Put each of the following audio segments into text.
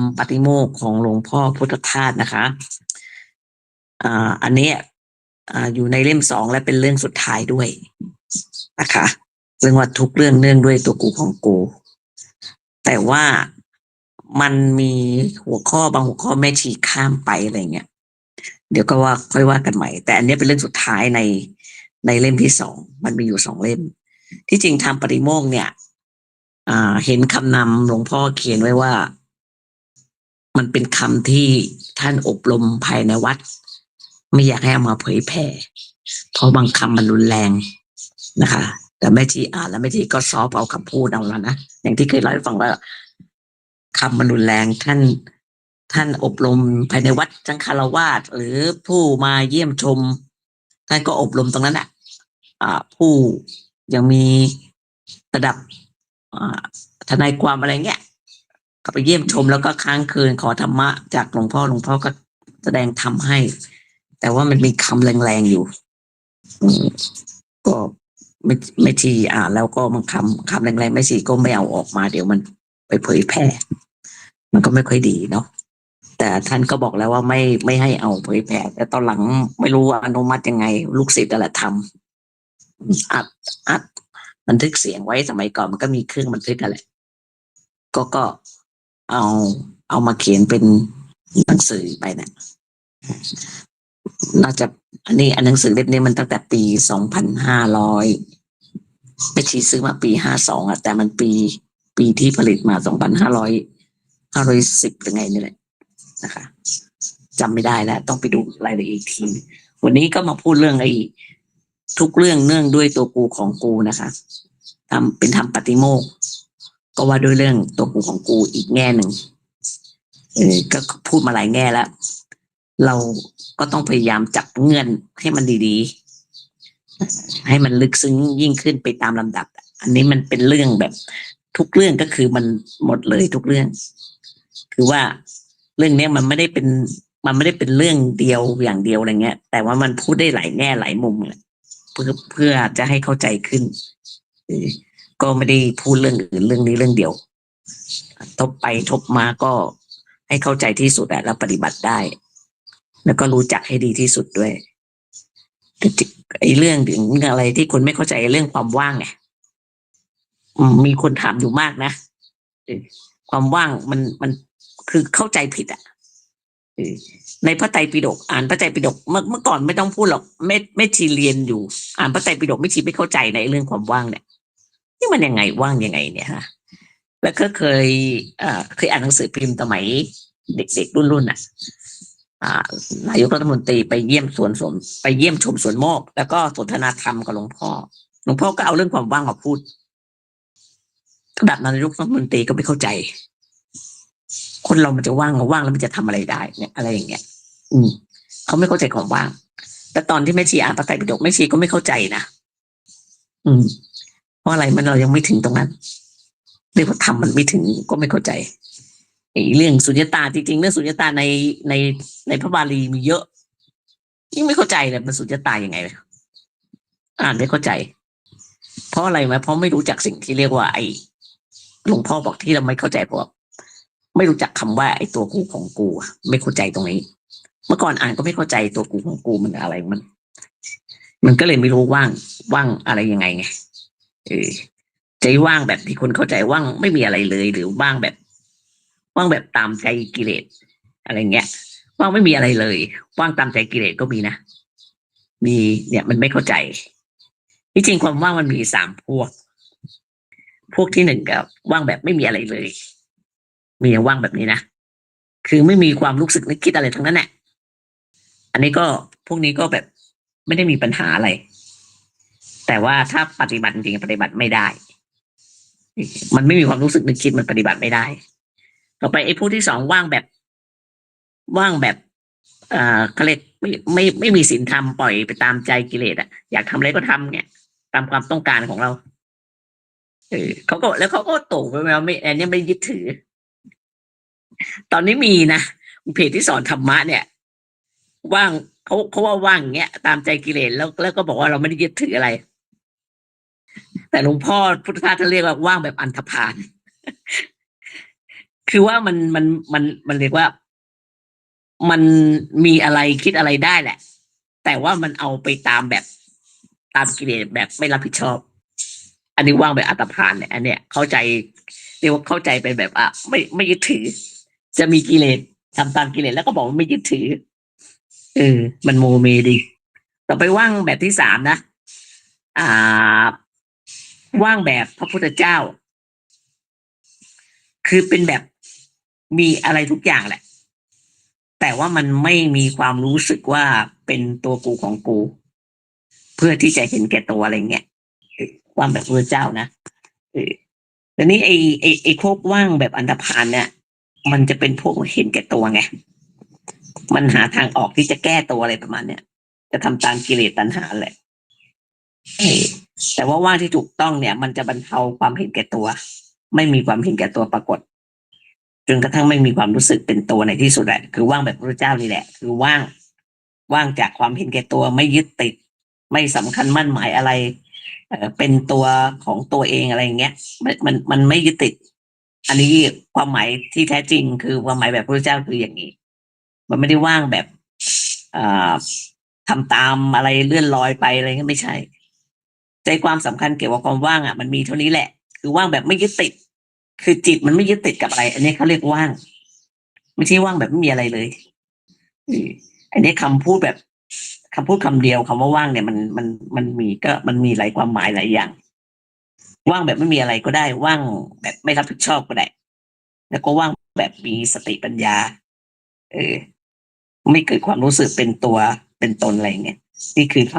ำปาฏิโมกข์ของหลวงพ่อพุทธทาสนะคะอันนี้อยู่ในเล่ม2และเป็นเรื่องสุดท้ายด้วยนะคะเรื่องว่าทุกเรื่องเนื่องด้วยตัวกูของกูแต่ว่ามันมีหัวข้อบางหัวข้อแม่ชีข้ามไปอะไรเงี้ยเดี๋ยวก็ว่าค่อยว่ากันใหม่แต่อันนี้เป็นเรื่องสุดท้ายในเล่มที่2มันมีอยู่2เล่มที่จริงทำปาฏิโมกข์เนี่ยเห็นคำนำหลวงพ่อเขียนไว้ว่ามันเป็นคำที่ท่านอบรมภายในวัดไม่อยากให้เอามาเผยแผ่เพราะบางคำมันรุนแรงนะคะแต่แม่ชีอ่านแล้วแม่ชีก็ซอฟเอาคำพูดเอาแล้วนะอย่างที่เคยเล่าให้ฟังว่าคำมันรุนแรงท่านอบรมภายในวัดจังคารวาสหรือผู้มาเยี่ยมชมท่านก็อบรมตรงนั้นแหละผู้ยังมีระดับทนายความอะไรเงี้ยก็ไปเยี่ยมชมแล้วก็ค้างคืนขอธรรมะจากหลวงพ่อก็แสดงธรรมให้แต่ว่ามันมีคำแรงๆอยู่ก็ไม่ชีอ่านแล้วก็บางคำแรงๆไม่ชีก็ไม่เอาออกมาเดี๋ยวมันไปเผยแพร่มันก็ไม่ค่อยดีเนาะแต่ท่านก็บอกแล้วว่าไม่ให้เอาเผยแพร่แต่ตอนหลังไม่รู้ว่าอนุมัติยังไงลูกศิษย์แต่ละทำอัดบันทึกเสียงไว้สมัยก่อนมันก็มีเครื่องบันทึกกันแหละก็เอามาเขียนเป็นหนังสือไปเนี่ยน่าจะอันหนังสือเล่มนี้มันตั้งแต่ปี2500ไปชีซื้อมาปี52แต่มันปีที่ผลิตมา2510หรือไงนี่แหละนะคะจำไม่ได้แล้วต้องไปดูรายละเอียดอีกทีวันนี้ก็มาพูดเรื่องทุกเรื่องเนื่องด้วยตัวกูของกูนะคะเป็นทำปาฏิโมกข์ก็ว่าด้วยเรื่องตัวกูของกูอีกแง่หนึ่งก็พูดมาหลายแง่แล้วเราก็ต้องพยายามจับเงื่อนให้มันดีๆให้มันลึกซึ้งยิ่งขึ้นไปตามลำดับอันนี้มันเป็นเรื่องแบบทุกเรื่องก็คือมันหมดเลยทุกเรื่องคือว่าเรื่องนี้มันไม่ได้เป็นเรื่องเดียวอย่างเดียวอะไรเงี้ยแต่ว่ามันพูดได้หลายแง่หลายมุมเลยเพื่อจะให้เข้าใจขึ้นก็ไม่ได้พูดเรื่องอื่นเรื่องนี้เรื่องเดียวทบไปทบมาก็ให้เข้าใจที่สุดแล้วปฏิบัติได้แล้วก็รู้จักให้ดีที่สุดด้วยไอ้เรื่องอะไรที่คนไม่เข้าใจเรื่องความว่างไงมีคนถามอยู่มากนะความว่างมันคือเข้าใจผิดในพระไตรปิฎกอ่านพระไตรปิฎกเมื่อก่อนไม่ต้องพูดหรอกไม่ชีเรียนอยู่อ่านพระไตรปิฎกไม่ชีไม่เข้าใจในเรื่องความว่างเนี่ยนี่มันยังไงว่างยังไงเนี่ยฮะแล้วก็เคยอ่านหนังสือพิมพ์สมัยเด็กๆรุ่นนายกรัฐมนตรีไปเยี่ยมไปเยี่ยมชมสวนโมกแล้วก็สนทนาธรรมกับหลวงพ่อก็เอาเรื่องความว่างมาพูดระดับนายกรัฐมนตรีก็ไม่เข้าใจคนเรามันจะว่างแล้วมันจะทำอะไรได้เนี่ยอะไรอย่างเงี้ยเขาไม่เข้าใจความว่างแต่ตอนที่แม่ชีอ่านพระไตรปิฎกแม่ชีก็ไม่เข้าใจนะเพราะอะไรเรายังไม่ถึงตรงนั้นเรียกว่าธรรมมันไม่ถึงก็ไม่เข้าใจเรื่องสุญญตาจริงๆเรื่องสุญญตาในพระบาลีมีเยอะยิ่งไม่เข้าใจเลยมันสุญญตายังไงเลยอ่านไม่เข้าใจเพราะอะไรไหมเพราะไม่รู้จักสิ่งที่เรียกว่าหลวงพ่อบอกที่เราไม่เข้าใจเพราะไม่รู้จักคำว่าไอ้ตัวกูของกูไม่เข้าใจตรงนี้เมื่อก่อนอ่านก็ไม่เข้าใจตัวกูของกูมันอะไรมันก็เลยไม่รู้ว่างอะไรยังไงไงใจว่างแบบที่คนเข้าใจว่างไม่มีอะไรเลยหรือว่างแบบตามใจกิเลสอะไรเงี้ยว่างไม่มีอะไรเลยว่างตามใจกิเลสก็มีนะมีเนี่ยมันไม่เข้าใจที่จริงความว่างมันมี3พวกที่1ก็ว่างแบบไม่มีอะไรเลยมีว่างแบบนี้นะคือไม่มีความรู้สึกนึกคิดอะไรทั้งนั้นแหละอันนี้ก็พวกนี้ก็แบบไม่ได้มีปัญหาอะไรแต่ว่าถ้าปฏิบัติจริงปฏิบัติไม่ได้มันไม่มีความรู้สึกนึกคิดมันปฏิบัติไม่ได้ต่อไปไอ้พวกที่2ว่างแบบเขาเรียกไม่มีศีลธรรมปล่อยไปตามใจกิเลสอยากทำอะไรก็ทำเนี่ยตามความต้องการของเราเขาก็โตไปแล้วไม่อันนี้ไม่ยึดถือตอนนี้มีนะเพจที่สอนธรรมะเนี่ยว่างเขาว่าว่างอย่างเงี้ยตามใจกิเลสแล้วก็บอกว่าเราไม่ได้ยึดถืออะไรแต่หลวงพ่อพุทธทาสท่านเรียกว่าว่างแบบอันธพาล คือว่ามันเรียกว่า มันมีอะไรคิดอะไรได้แหละ แต่ว่ามันเอาไปตามแบบตามกิเลสแบบไม่รับผิดชอบ อันนี้ว่างแบบอัตภานเนี่ยอันเนี้ยเข้าใจเรียกว่าเข้าใจไปแบบไม่ยึดถือ จะมีกิเลสทำตามกิเลสแล้วก็บอกว่าไม่ยึดถือเออมันโมเมดีต่อไปว่างแบบที่สามนะอ่าว่างแบบพระพุทธเจ้า คือเป็นแบบมีอะไรทุกอย่างแหละ แต่ว่ามันไม่มีความรู้สึกว่าเป็นตัวกูของกูเพื่อที่จะเห็นแก่ตัวอะไรเงี้ยว่างแบบพระเจ้านะเออแต่นี้ไอ้พวกว่างแบบอันธพาลเนี่ยมันจะเป็นพวกเห็นแก่ตัวไงมันหาทางออกที่จะแก้ตัวอะไรประมาณเนี้ยจะทำตามกิเลสตัณหาแหละเออแต่ว่าว่างที่ถูกต้องเนี่ยมันจะบรรเทาความเห็นแก่ตัวไม่มีความเห็นแก่ตัวปรากฏจนกระทั่งไม่มีความรู้สึกเป็นตัวในที่สุดแหละคือว่างแบบพระเจ้านี่แหละคือว่างจากความเห็นแก่ตัวไม่ยึดติดไม่สำคัญมั่นหมายอะไรเป็นตัวของตัวเองอะไรอย่างเงี้ยมันไม่ยึดติดอันนี้ความหมายที่แท้จริงคือความหมายแบบพระเจ้าคืออย่างนี้มันไม่ได้ว่างแบบอ่าทำตามอะไรเลื่อนลอยไปอะไรเงี้ยไม่ใช่ใจความสำคัญเกี่ยวกับความว่างอ่ะมันมีเท่านี้แหละคือว่างแบบไม่ยึดติดคือจิตมันไม่ยึดติดกับอะไรอันนี้เขาเรียกว่างไม่ใช่ว่างแบบไม่มีอะไรเลยอันนี้คำพูดแบบคำพูดคำเดียวคำว่าว่างเนี่ยมันมีหลายความหมายหลายอย่างว่างแบบไม่มีอะไรก็ได้ว่างแบบไม่รับผิดชอบก็ได้แล้วก็ว่างแบบมีสติปัญญาเออไม่เกิดความรู้สึกเป็นตัวเป็นตนอะไรเงี้ยนี่คือค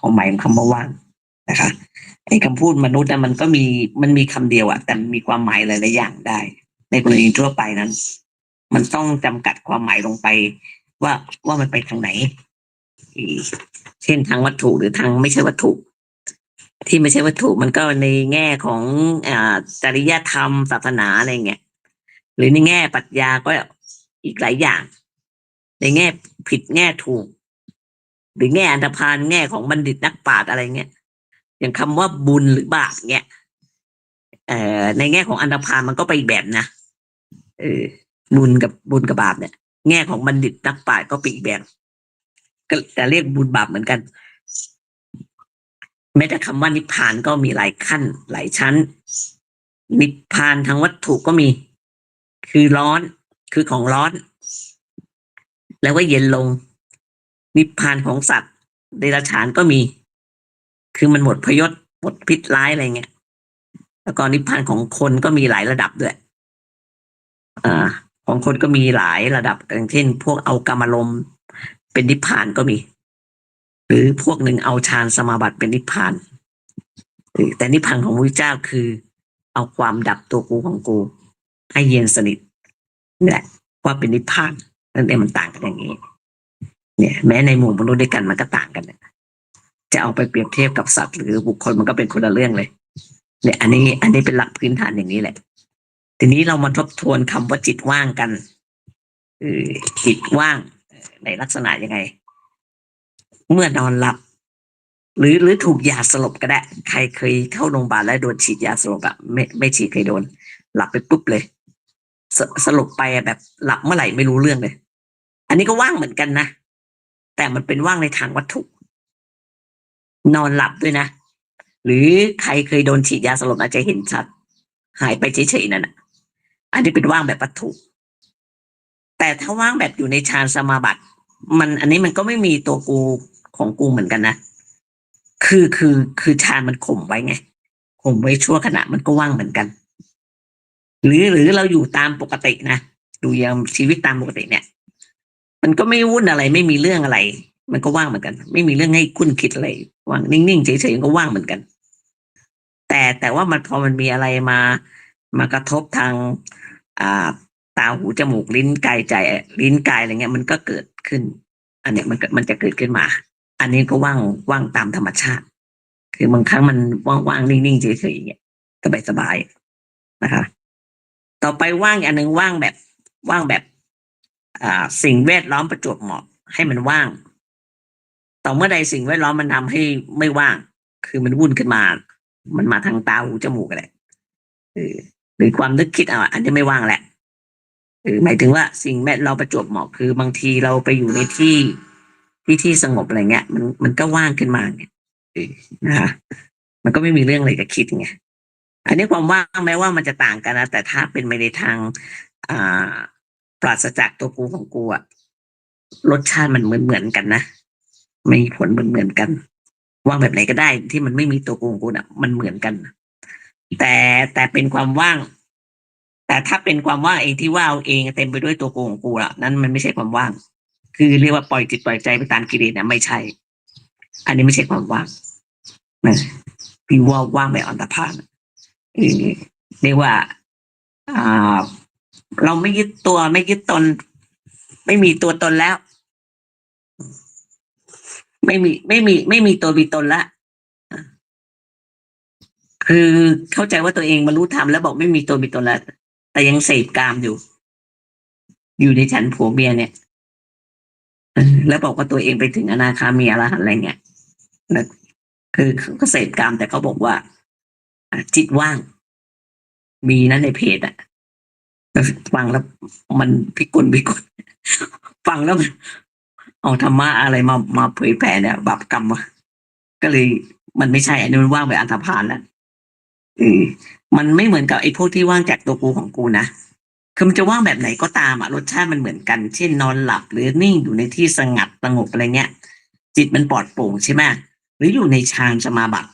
วามหมายของคำว่าว่างนะคะไอ้คำพูดมนุษย์นะมันมีคำเดียวอะแต่มีความหมายหลายๆอย่างได้ในกรณีทั่วไปนั้นมันต้องจำกัดความหมายลงไปว่าว่ามันไปทางไหนเช่นทางวัตถุหรือทางไม่ใช่วัตถุที่ไม่ใช่วัตถุมันก็ในแง่ของจริยธรรมศาสนาอะไรเงี้ยหรือในแง่ปรัชญาก็อีกหลายอย่างในแง่ผิดแง่ถูกหรือแง่อันธพาลแง่ของบัณฑิตนักปราชญ์อะไรเงี้ยอย่างคำว่าบุญหรือบาปเงี้ยในแง่ของอันธพาลมันก็ไปอีกแบบนะเออบุญกับบาปเนี่ยแง่ของบัณฑิตนักปราชญ์ก็ไปอีกแบบก็จะเรียกบุญบาปเหมือนกันแม้แต่คำว่านิพพานก็มีหลายขั้นหลายชั้นนิพพานทางวัตถุก็มีคือร้อนคือของร้อนแล้วก็เย็นลงนิพพานของสัตว์เดรัจฉานก็มีคือมันหมดพยศหมดพิษร้ายอะไรเงี้ยแล้วก็นิพพานของคนก็มีหลายระดับด้วยของคนก็มีหลายระดับอย่างเช่นพวกเอากามารมณ์เป็นนิพพานก็มีหรือพวกหนึ่งเอาฌานสมาบัติเป็นนิพพานแต่นิพพานของพระเจ้าคือเอาความดับตัวกูของกูให้เย็นสนิทนี่แหละว่าเป็นนิพพานนั่นเองมันต่างกันอย่างนี้เนี่ยแม้ในหมู่มนุษย์ด้วยกันมันก็ต่างกันจะเอาไปเปรียบเทียบกับสัตว์หรือบุคคลมันก็เป็นคนละเรื่องเลยเนี่ยอันนี้เป็นหลักพื้นฐานอย่างนี้แหละทีนี้เรามาทบทวนคำว่าจิตว่างกันจิตว่างในลักษณะยังไงเมื่อนอนหลับหรือถูกยาสลบก็ได้ใครเคยเข้าโรงพยาบาลแล้วโดนฉีดยาสลบอะไม่ฉีดเคยโดนหลับไปปุ๊บเลยสลบไปแบบหลับเมื่อไหร่ไม่รู้เรื่องเลยอันนี้ก็ว่างเหมือนกันนะแต่มันเป็นว่างในทางวัตถุนอนหลับด้วยนะหรือใครเคยโดนฉีดยาสลบอาจจะเห็นชัดหายไปเฉยๆนั่นนะอันนี้เป็นว่างแบบวัตถุแต่ถ้าว่างแบบอยู่ในฌานสมาบัติอันนี้มันก็ไม่มีตัวกูของกูเหมือนกันนะคือฌานมันข่มไว้ไงข่มไว้ชั่วขณะมันก็ว่างเหมือนกันหรือเราอยู่ตามปกตินะดูอย่างชีวิตตามปกติเนี่ยมันก็ไม่วุ่นอะไรไม่มีเรื่องอะไรมันก็ว่างเหมือนกันไม่มีเรื่องให้คุ้นคิดอะไรว่างนิ่งๆเฉยๆก็ว่างเหมือนกันแต่ว่ามันพอมันมีอะไรมากระทบทางอ่าตาหูจมูกลิ้นกายใจลิ้นกายอะไรเงี้ยมันก็เกิดขึ้นอันเนี้ยมันจะเกิดขึ้นมาอันนี้ก็ว่างตามธรรมชาติคือบางครั้งมันว่างๆนิ่งๆเฉยๆอย่างเงี้ยสบายๆนะคะต่อไปว่างอันหนึ่งว่างแบบสิ่งแวดล้อมประจวบเหมาะให้มันว่างต่อเมื่อใดสิ่งแวดล้อมมันทำให้ไม่ว่างคือมันวุ่นขึ้นมามันมาทางตาหูจมูกอะไรหรือความนึกคิดอันนี้ไม่ว่างแหละ หมายถึงว่าสิ่งแวดเราประจวบเหมาะคือบางทีเราไปอยู่ในที่สงบอะไรเงี้ยมันก็ว่างขึ้นมาเนี่ยเออนะคะมันก็ไม่มีเรื่องอะไรจะคิดไงอันนี้ความว่างแม้ว่ามันจะต่างกันนะแต่ถ้าเป็นไปในทางอ่าปราศจากตัวกูของกูอะรสชาติมันเหมือนกันนะมีผลเหมือนกันว่างแบบไหนก็ได้ที่มันไม่มีตัวกูของกูน่ะมันเหมือนกันแต่แต่เป็นความว่าง แต่ถ้าเป็นความว่างเองที่ว่าเอาเองเต็มไปด้วยตัวกูของกูละนั้นมันไม่ใช่ความว่างคือเรียกว่าปล่อยจิตปล่อยใจไปตามกิเลสเนี่ยไม่ใช่อันนี้ไม่ใช่ความว่างนะพี่ว่าว่างแบบอันตรพาลเออเรียกว่าอ่าเราไม่ยึดตัวไม่ยึดตนไม่มีตัวตนแล้วไม่มีตัวมีตนละคือเข้าใจว่าตัวเองบรรลุธรรมแล้วบอกไม่มีตัวมีตนแล้วแต่ยังเสพกามอยู่ในฉันผัวเมียเนี่ยแล้วบอกว่าตัวเองไปถึงอนาคามีอรหันต์อะไรเงี้ยแล้วคือเขาก็เสพกามแต่เขาบอกว่าจิตว่างมีนะในเพจอ่ะฟังแล้วมันพิกลฟังแล้วมันเอาธรรมะอะไรมาเผยแผ่เนี่ยบาปกรรมวะก็เลยมันไม่ใช่อันนี้มันว่างแบบอันธพาลแล้วเออมันไม่เหมือนกับไอ้พวกที่ว่างจากตัวกูของกูนะคือมันจะว่างแบบไหนก็ตามอ่ะรสชาติมันเหมือนกันเช่นนอนหลับหรือนิ่งอยู่ในที่สงบอะไรเงี้ยจิตมันปลอดโปร่งใช่ไหมหรืออยู่ในฌานสมาบัติ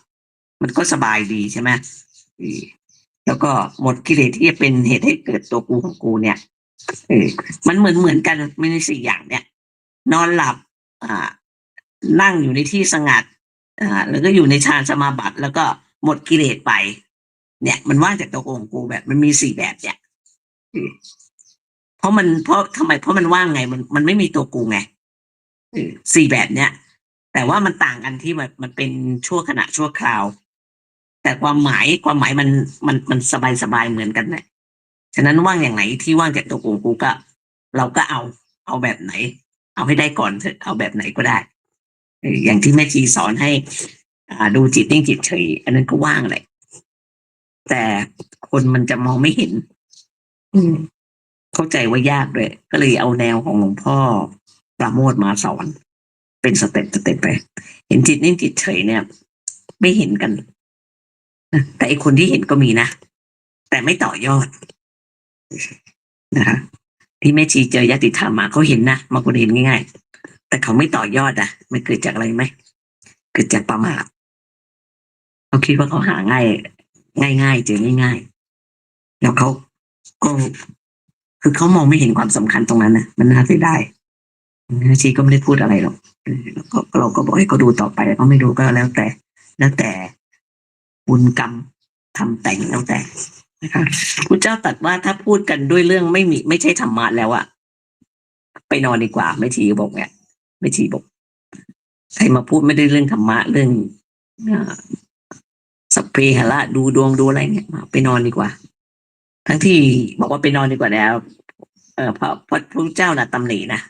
มันก็สบายดีใช่ไหมเออแล้วก็หมดกิเลสที่จะเป็นเหตุให้เกิดตัวกูของกูเนี่ยเออมันเหมือนกันไม่ในสี่อย่างเนี่ยนอนหลับอ่านั่งอยู่ในที่สงัดแล้วก็อยู่ในฌานสมาบัติแล้วก็หมดกิเลสไปเนี่ยมันว่างจากตัวกูของกูแบบมันมีสี่แบบเนี่ยอืมเพราะทำไมเพราะมันว่างไงมันไม่มีตัวกูไงสี่แบบเนี้ยแต่ว่ามันต่างกันที่มันเป็นชั่วขณะชั่วคราวแต่ความหมายมันสบายเหมือนกันนะฉะนั้นว่างอย่างไหนที่ว่างจากตัวกูก็เราก็เอาแบบไหนเอาให้ได้ก่อนเถอะเอาแบบไหนก็ได้อย่างที่แม่ชีสอนให้ดูจิตนิ่งจิตเฉยอันนั้นก็ว่างแหละแต่คนมันจะมองไม่เห็นอืมเข้าใจว่ายากด้วยก็เลยเอาแนวของหลวงพ่อประโมทมาสอนเป็นสเต็ปไปเห็นจิตนิ่งจิตเฉยเนี่ยไม่เห็นกันแต่ไอคนที่เห็นก็มีนะแต่ไม่ต่อยอดนะคะที่แม่ชีเจอญาติธรรมมาเขาเห็นนะบางคนเห็นง่ายๆแต่เขาไม่ต่อยอดอ่ะมันเกิดจากอะไรไหมเกิดจากประมาทเขาคิดว่าเขาหาง่ายเจอง่ายๆแล้วเขาก็คือเขามองไม่เห็นความสำคัญตรงนั้นนะมันน่าเสียดายแม่ชีก็ไม่ได้พูดอะไรหรอกแล้วก็เราก็บอกให้เขาดูต่อไปเขาไม่ดูก็แล้วแต่บุญกรรมทำแต่งแล้วแต่นะคะพระเจ้าตรัสว่าถ้าพูดกันด้วยเรื่องไม่ใช่ธรรมะแล้วอะไปนอนดีกว่าไม่ชีบอกเนี่ยไม่ชีบอกใครมาพูดไม่ได้เรื่องธรรมะเรื่องสัพเพเหระดูดวงดูอะไรเนี่ยไปนอนดีกว่าทั้งที่บอกว่าไปนอนดีกว่าแล้วเพราะพระเจ้าน่ะตำหนินะ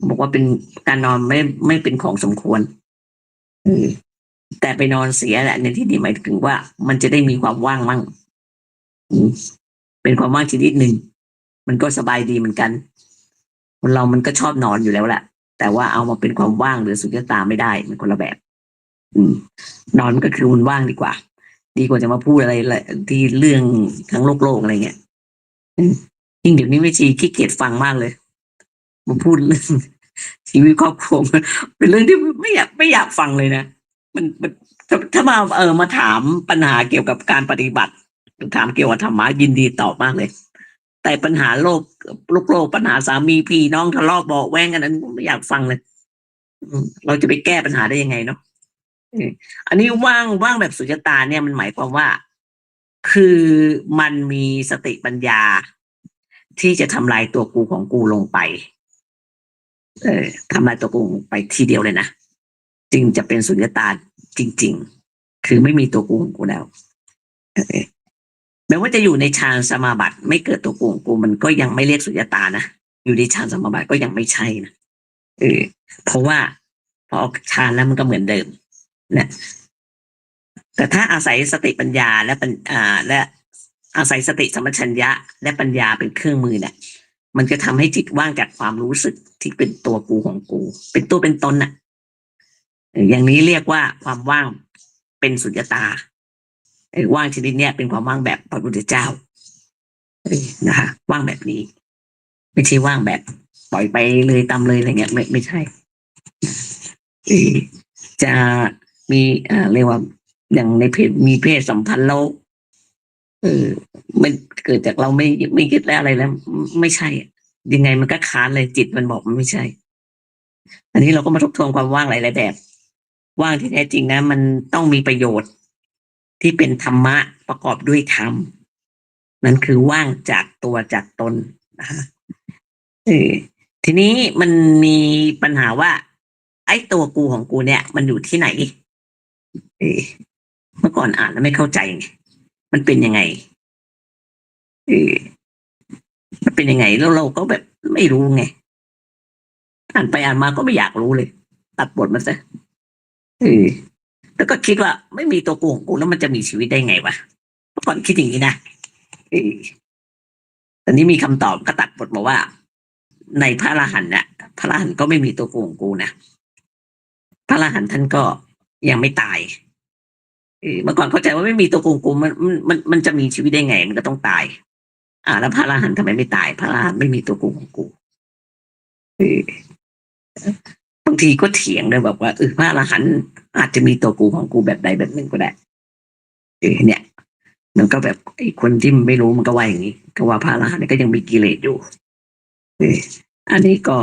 บอกว่าเป็นการนอนไม่เป็นของสมควรเออแต่ไปนอนเสียแหละในที่นี้หมายถึงว่ามันจะได้มีความว่างมั่งเป็นความว่างชนิดหนึ่งมันก็สบายดีเหมือนกันคนเรามันก็ชอบนอนอยู่แล้วแหละแต่ว่าเอามาเป็นความว่างหรือสุญญตาไม่ได้มันคนละแบบอืมนอนมันก็คือมันว่างดีกว่าดีกว่าจะมาพูดอะไรที่เรื่องทั้งโลกอะไรเงี้ยยิ่งเดี๋ยวนี้ไม่ชีขี้เกียจฟังมากเลยมาพูดเรื่องชีวิตครอบครัวเป็นเรื่องที่ไม่อยากฟังเลยนะมันถ้ามาถามปัญหาเกี่ยวกับการปฏิบัติถามเกี่ยวกับธรรมะยินดีตอบมากเลย แต่ปัญหาโลกปัญหาสามีพี่น้องทะเลาะเบาะแว้งกันนั้นไม่อยากฟังเลยเราจะไปแก้ปัญหาได้ยังไงเนาะอันนี้ว่างแบบสุญญตาเนี่ยมันหมายความว่าคือมันมีสติปัญญาที่จะทำลายตัวกูของกูลงไปเออทำลายตัวกูไปทีเดียวเลยนะจึงจะเป็นสุญญตาจริงๆคือไม่มีตัวกูของกูแล้วแม้ว่าจะอยู่ในฌานสมาบัติไม่เกิดตัวกูของกูมันก็ยังไม่เรียกสุญญตานะอยู่ในฌานสมาบัติก็ยังไม่ใช่นะเพราะว่าพอออกฌานแล้วมันก็เหมือนเดิมนะแต่ถ้าอาศัยสติปัญญาและอาศัยสติสัมปชัญญะและปัญญาเป็นเครื่องมือเนี่ย มันจะทำให้จิตว่างจากความรู้สึกที่เป็นตัวกูของกูเป็นตัวเป็นตนน่ะอย่างนี้เรียกว่าความว่างเป็นสุญญตาว่างชนิดเนี้ยเป็นความว่างแบบพระพุทธเจ้านะคะว่างแบบนี้ไม่ใช่ว่างแบบปล่อยไปเลยตามเลยอะไรเงี้ยไม่ใช่จะมีเรียกว่าอย่างในเพศมีเพศสัมพันธ์แล้วมันเกิดจากเราไม่คิดแล้วอะไรแล้วไม่ใช่ยังไงมันก็ค้านเลยจิตมันบอกมันไม่ใช่อันนี้เราก็มาทบทวนความว่างหลายๆแบบว่างที่แท้จริงนะมันต้องมีประโยชน์ที่เป็นธรรมะประกอบด้วยธรรมนั่นคือว่างจากตัวจากตนนะคะทีนี้มันมีปัญหาว่าไอ้ตัวกูของกูเนี่ยมันอยู่ที่ไหนเมื่อก่อนอ่านแล้วไม่เข้าใจไงมันเป็นยังไงมันเป็นยังไงแล้วเราก็แบบไม่รู้ไงอ่านไปอ่านมาก็ไม่อยากรู้เลยตัดบทมันซะแล้วก็คิดว่าไม่มีตัวกูของกูแล้วมันจะมีชีวิตได้ไงวะเมื่อก่อนคิดอย่างนี้นะตอนนี้มีคำตอบก็ตัดบทบอกว่าในพระอรหันต์น่ะพระอรหันต์ก็ไม่มีตัวกูของกูนะพระอรหันต์ท่านก็ยังไม่ตายเมื่อก่อนเข้าใจว่าไม่มีตัวกูของกูมันจะมีชีวิตได้ไงมันก็ต้องตายแล้วพระอรหันต์ทำไมไม่ตายพระอรหันต์ไม่มีตัวกูของกูบางทีก็เถียงเลยแบบว่าพระอรหันต์อาจจะมีตัวกูของกูแบบใดแบบหนึ่งก็ได้เนี่ยมันก็แบบไอ้คนที่ไม่รู้มันก็ว่าอย่างนี้ก็ว่าพระอรหันต์ก็ยังมีกิเลสอยู่อันนี้ก็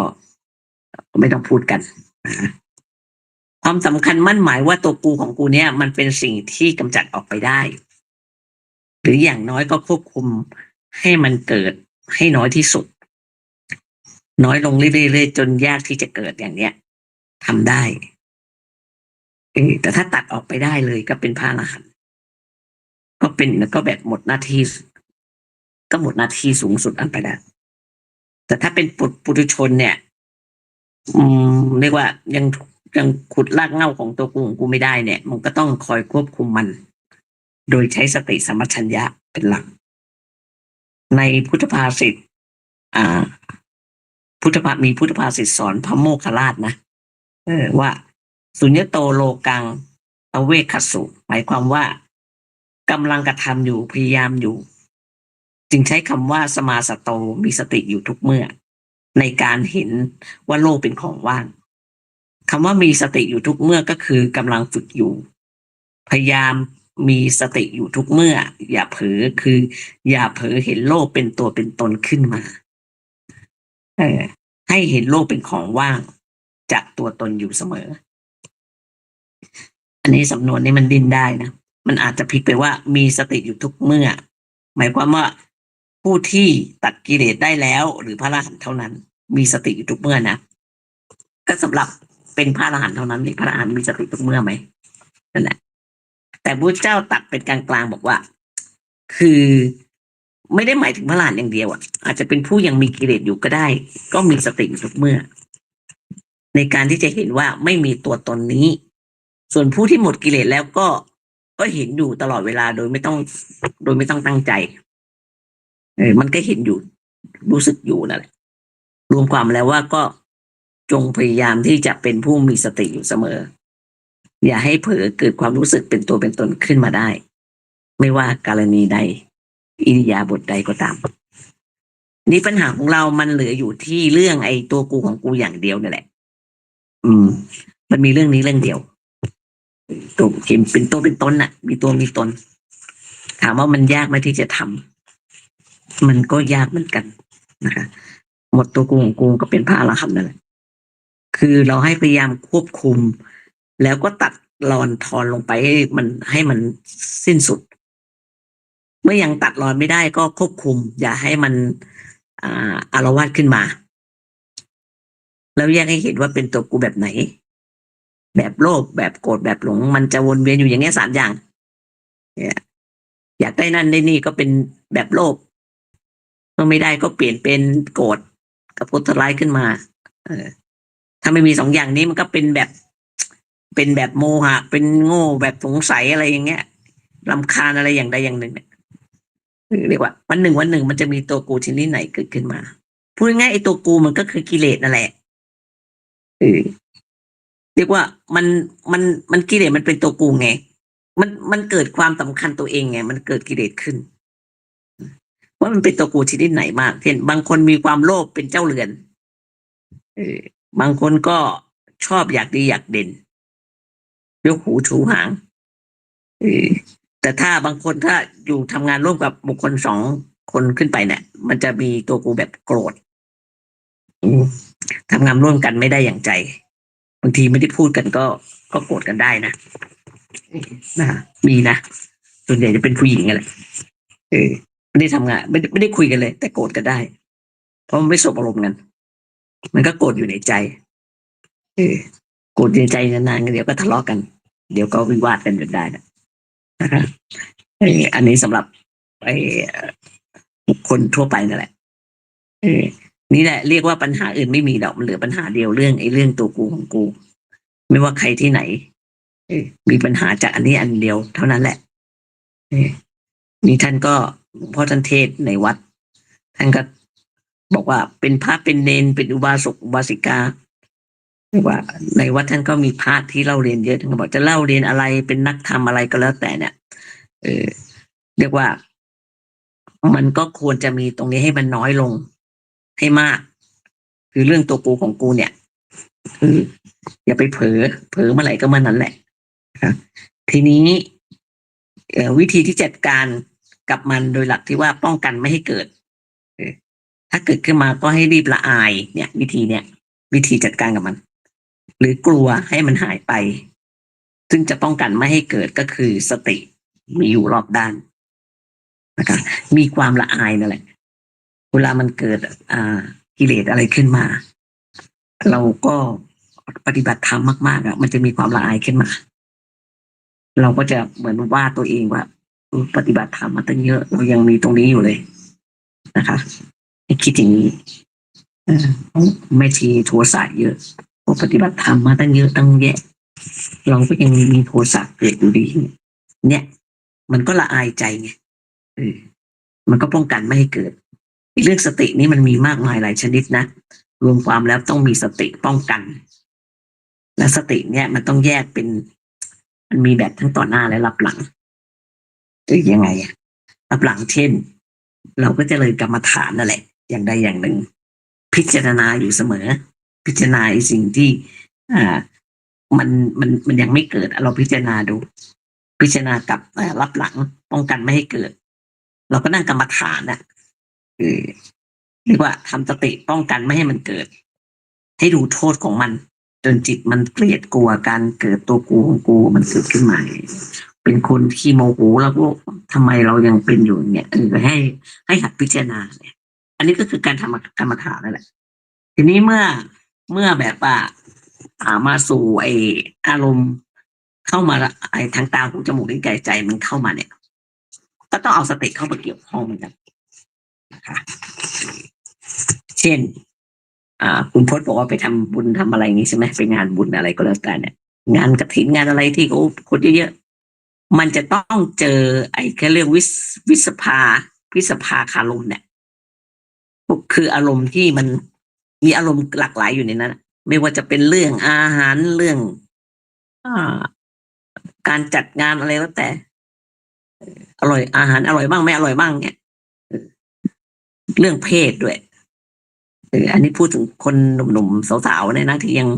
ไม่ต้องพูดกันความสำคัญมั่นหมายว่าตัวกูของกูเนี่ยมันเป็นสิ่งที่กำจัดออกไปได้หรืออย่างน้อยก็ควบคุมให้มันเกิดให้น้อยที่สุดน้อยลงเรื่อยๆจนยากที่จะเกิดอย่างเนี้ยทำได้แต่ถ้าตัดออกไปได้เลยก็เป็นพระอรหันต์ก็เป็นก็แบบหมดหน้าที่ก็หมดหน้าที่สูงสุดอันไปแล้วแต่ถ้าเป็นปุถุชนเนี่ยเรียกว่ายังขุดรากเหง้าของตัวกูของกูไม่ได้เนี่ยมันก็ต้องคอยควบคุมมันโดยใช้สติสัมปชัญญะเป็นหลักในพุทธภาษิตมีพุทธภาษิตสอนพระโมคคัลลานะ ว่าสุญญโตโลกังอเวคขสุหมายความว่ากำลังกระทำอยู่พยายามอยู่จึงใช้คำว่าสมาสโตมีสติอยู่ทุกเมื่อในการเห็นว่าโลกเป็นของว่างคำว่ามีสติอยู่ทุกเมื่อก็คือกำลังฝึกอยู่พยายามมีสติอยู่ทุกเมื่ออย่าเผลอคืออย่าเผลอเห็นโลกเป็นตัวเป็นตนขึ้นมาให้เห็นโลกเป็นของว่างจากตัวตนอยู่เสมออันนี้สำนวนนี้มันดิ้นได้นะมันอาจจะพลิกไปว่ามีสติอยู่ทุกเมื่อหมายความว่าผู้ที่ตัดกิเลสได้แล้วหรือพระอรหันต์เท่านั้นมีสติอยู่ทุกเมื่อนะก็สำหรับเป็นพระอรหันต์เท่านั้นพระอรหันต์มีสติทุกเมื่อไหมนั่นแหละแต่พระเจ้าตัดเป็นกลางๆบอกว่าคือไม่ได้หมายถึงพระอรหันต์อย่างเดียวอาจจะเป็นผู้ยังมีกิเลสอยู่ก็ได้ก็มีสติอยู่ทุกเมื่อในการที่จะเห็นว่าไม่มีตัวตนนี้ส่วนผู้ที่หมดกิเลสแล้วก็เห็นอยู่ตลอดเวลาโดยไม่ต้องตั้งใจมันก็เห็นอยู่รู้สึกอยู่นั่นแหละรวมความแล้วว่าก็จงพยายามที่จะเป็นผู้มีสติอยู่เสมออย่าให้เผลอเกิดความรู้สึกเป็นตัวเป็นตนขึ้นมาได้ไม่ว่ากรณีใดอิริยาบถใดก็ตามนี่ปัญหาของเรามันเหลืออยู่ที่เรื่องไอ้ตัวกูของกูอย่างเดียวนี่แหละมันมีเรื่องนี้เรื่องเดียวตัวเห็นเป็นตัวเป็นตนน่ะมีตัวมีตนถามว่ามันยากไหมที่จะทำมันก็ยากเหมือนกันนะคะหมดตัวกูของกูก็เป็นพระอรหันต์นั่นแหละคือเราให้พยายามควบคุมแล้วก็ตัดรอนทอนลงไปให้มันสิ้นสุดเมื่อยังตัดรอนไม่ได้ก็ควบคุมอย่าให้มันอาละวาดขึ้นมาแล้วแยกให้เห็นว่าเป็นตัวกูแบบไหนแบบโลภแบบโกรธแบบหลงมันจะวนเวียนอยู่อย่างเงี้ย3 อย่างอยากได้นั่นได้นี่ก็เป็นแบบโลภเมื่อไม่ได้ก็เปลี่ยนเป็นโกรธกับพุทธร้ายขึ้นมาถ้าไม่มี2 อย่างนี้มันก็เป็นแบบโมหะเป็นโง่แบบสงสัยอะไรอย่างเงี้ยรำคาญอะไรอย่างใดอย่างหนึ่งเนี่ยเรียกว่าวันหนึ่งมันจะมีตัวกูชนิดไหนเกิดขึ้นมา พูดง่ายๆไอ้ตัวกูมันก็คือกิเลสนั่นแหละเออเรียกว่ามันมันมันกิเลสมันเป็นตัวกูไงมันเกิดความสำคัญตัวเองไงมันเกิดกิเลสขึ้นว่ามันเป็นตัวกูชนิดไหนมากเช่นบางคนมีความโลภเป็นเจ้าเรือนเออบางคนก็ชอบอยากดีอยากเด่นยกหูชูหางเออแต่ถ้าบางคนถ้าอยู่ทำงานร่วมกับบุคคลสองคนขึ้นไปเนี่ยมันจะมีตัวกูแบบโกรธอืมทำงานร่วมกันไม่ได้อย่างใจบางทีไม่ได้พูดกันก็โกรธกันได้นะนะมีนะส่วนใหญ่จะเป็นผู้หญิงอะไรเออไม่ได้ทำงานไม่ได้คุยกันเลยแต่โกรธกันได้เพราะมันไม่สบอารมณ์กันมันก็โกรธอยู่ในใจเออโกรธในใจนานๆเดี๋ยวก็ทะเลาะกันเดี๋ยวก็วิวาทกันจนได้นะครับอันนี้สำหรับไอ้คนทั่วไปนั่นแหละเออนี่แหละเรียกว่าปัญหาอื่นไม่มีหรอกมันเหลือปัญหาเดียวเรื่องไอ้เรื่องตัวกูของกูไม่ว่าใครที่ไหนมีปัญหาจากอันนี้อันเดียวเท่านั้นแหละนี่ท่านก็หลวงพ่อท่านเทศในวัดท่านก็บอกว่าเป็นพระเป็นเนนเป็นอุบาสกอุบาสิกาเรียกว่าในวัดท่านก็มีพระที่เล่าเรียนเยอะท่านก็บอกจะเล่าเรียนอะไรเป็นนักธรรมอะไรก็แล้วแต่เนี่ยเออเรียกว่ามันก็ควรจะมีตรงนี้ให้มันน้อยลงให้มากคือเรื่องตัวกูของกูเนี่ยคืออย่าไปเผลอเมื่อไหร่ก็เมื่อนั้นแหละครับทีนี้วิธีที่จัดการกับมันโดยหลักที่ว่าป้องกันไม่ให้เกิดถ้าเกิดขึ้นมาก็ให้รีบละอายเนี่ยวิธีเนี่ยวิธีจัดการกับมันหรือกลัวให้มันหายไปซึ่งจะป้องกันไม่ให้เกิดก็คือสติมีอยู่รอบด้านนะครับมีความละอายนั่นแหละเวลามันเกิดกิเลสอะไรขึ้นมาเราก็ปฏิบัติธรรมมากๆมันจะมีความละอายขึ้นมาเราก็จะเหมือนว่าตัวเองว่าปฏิบัติธรรมมาตั้งเยอะเรายังมีตรงนี้อยู่เลยนะคะให้คิดอย่างนี้ไม่ทีโทสะเยอะพอปฏิบัติธรรมมาตั้งเยอะตั้งแยะเราก็ยังมีโทสะเกิดอยู่ดีเนี่ยมันก็ละอายใจไงมันก็ป้องกันไม่ให้เกิดเรื่องสตินี้มันมีมากมายหลายชนิดนะรวมความแล้วต้องมีสติป้องกันและสติเนี่ยมันต้องแยกเป็นมันมีแบบทั้งต่อหน้าและรับหลังคือยังไงรับหลังเช่นเราก็จะเลยกรรมฐานนั่นแหละอย่างใดอย่างหนึ่งพิจารณาอยู่เสมอพิจารณาสิ่งที่อ่ามันยังไม่เกิดเราพิจารณาดูพิจารณากับรับหลังป้องกันไม่ให้เกิดเราก็นั่งกรรมฐานนะเรียกว่าทำสติป้องกันไม่ให้มันเกิดให้ดูโทษของมันจนจิตมันเกลียดกลัวการเกิดตัวกูของกูมันเกิดขึ้นมาเป็นคนขี้โมโหแล้วก็ทำไมเรายังเป็นอยู่เนี่ยให้หัดพิจารณาเนี่ยอันนี้ก็คือการทำกรรมฐานนั่นแหละทีนี้เมื่อแบบว่ามาสู่ไออารมณ์เข้ามาไอทางตาหูจมูกลิ้นกายใจมันเข้ามาเนี่ยก็ต้องเอาสติเข้ามาเกี่ยวข้องเหมือนกันนะคะเช่นคุณพจน์บอกว่าไปทำบุญทำอะไรอย่างนี้ใช่ไหมไปงานบุญอะไรก็แล้วแต่เนี่ยงานกฐินงานอะไรที่เขาคนเยอะๆมันจะต้องเจอไอ้เขาเรียกวิสภาคารมเนี่ยคืออารมณ์ที่มันมีอารมณ์หลากหลายอยู่ในนั้นไม่ว่าจะเป็นเรื่องอาหารเรื่องอาการจัดงานอะไรแล้วแต่อร่อยอาหารอร่อยบ้างไม่อร่อยบ้างเนี่ยเรื่องเพศด้วยอันนี้พูดถึงคนหนุ่มๆสาวๆเนี่ยนะที่ยัง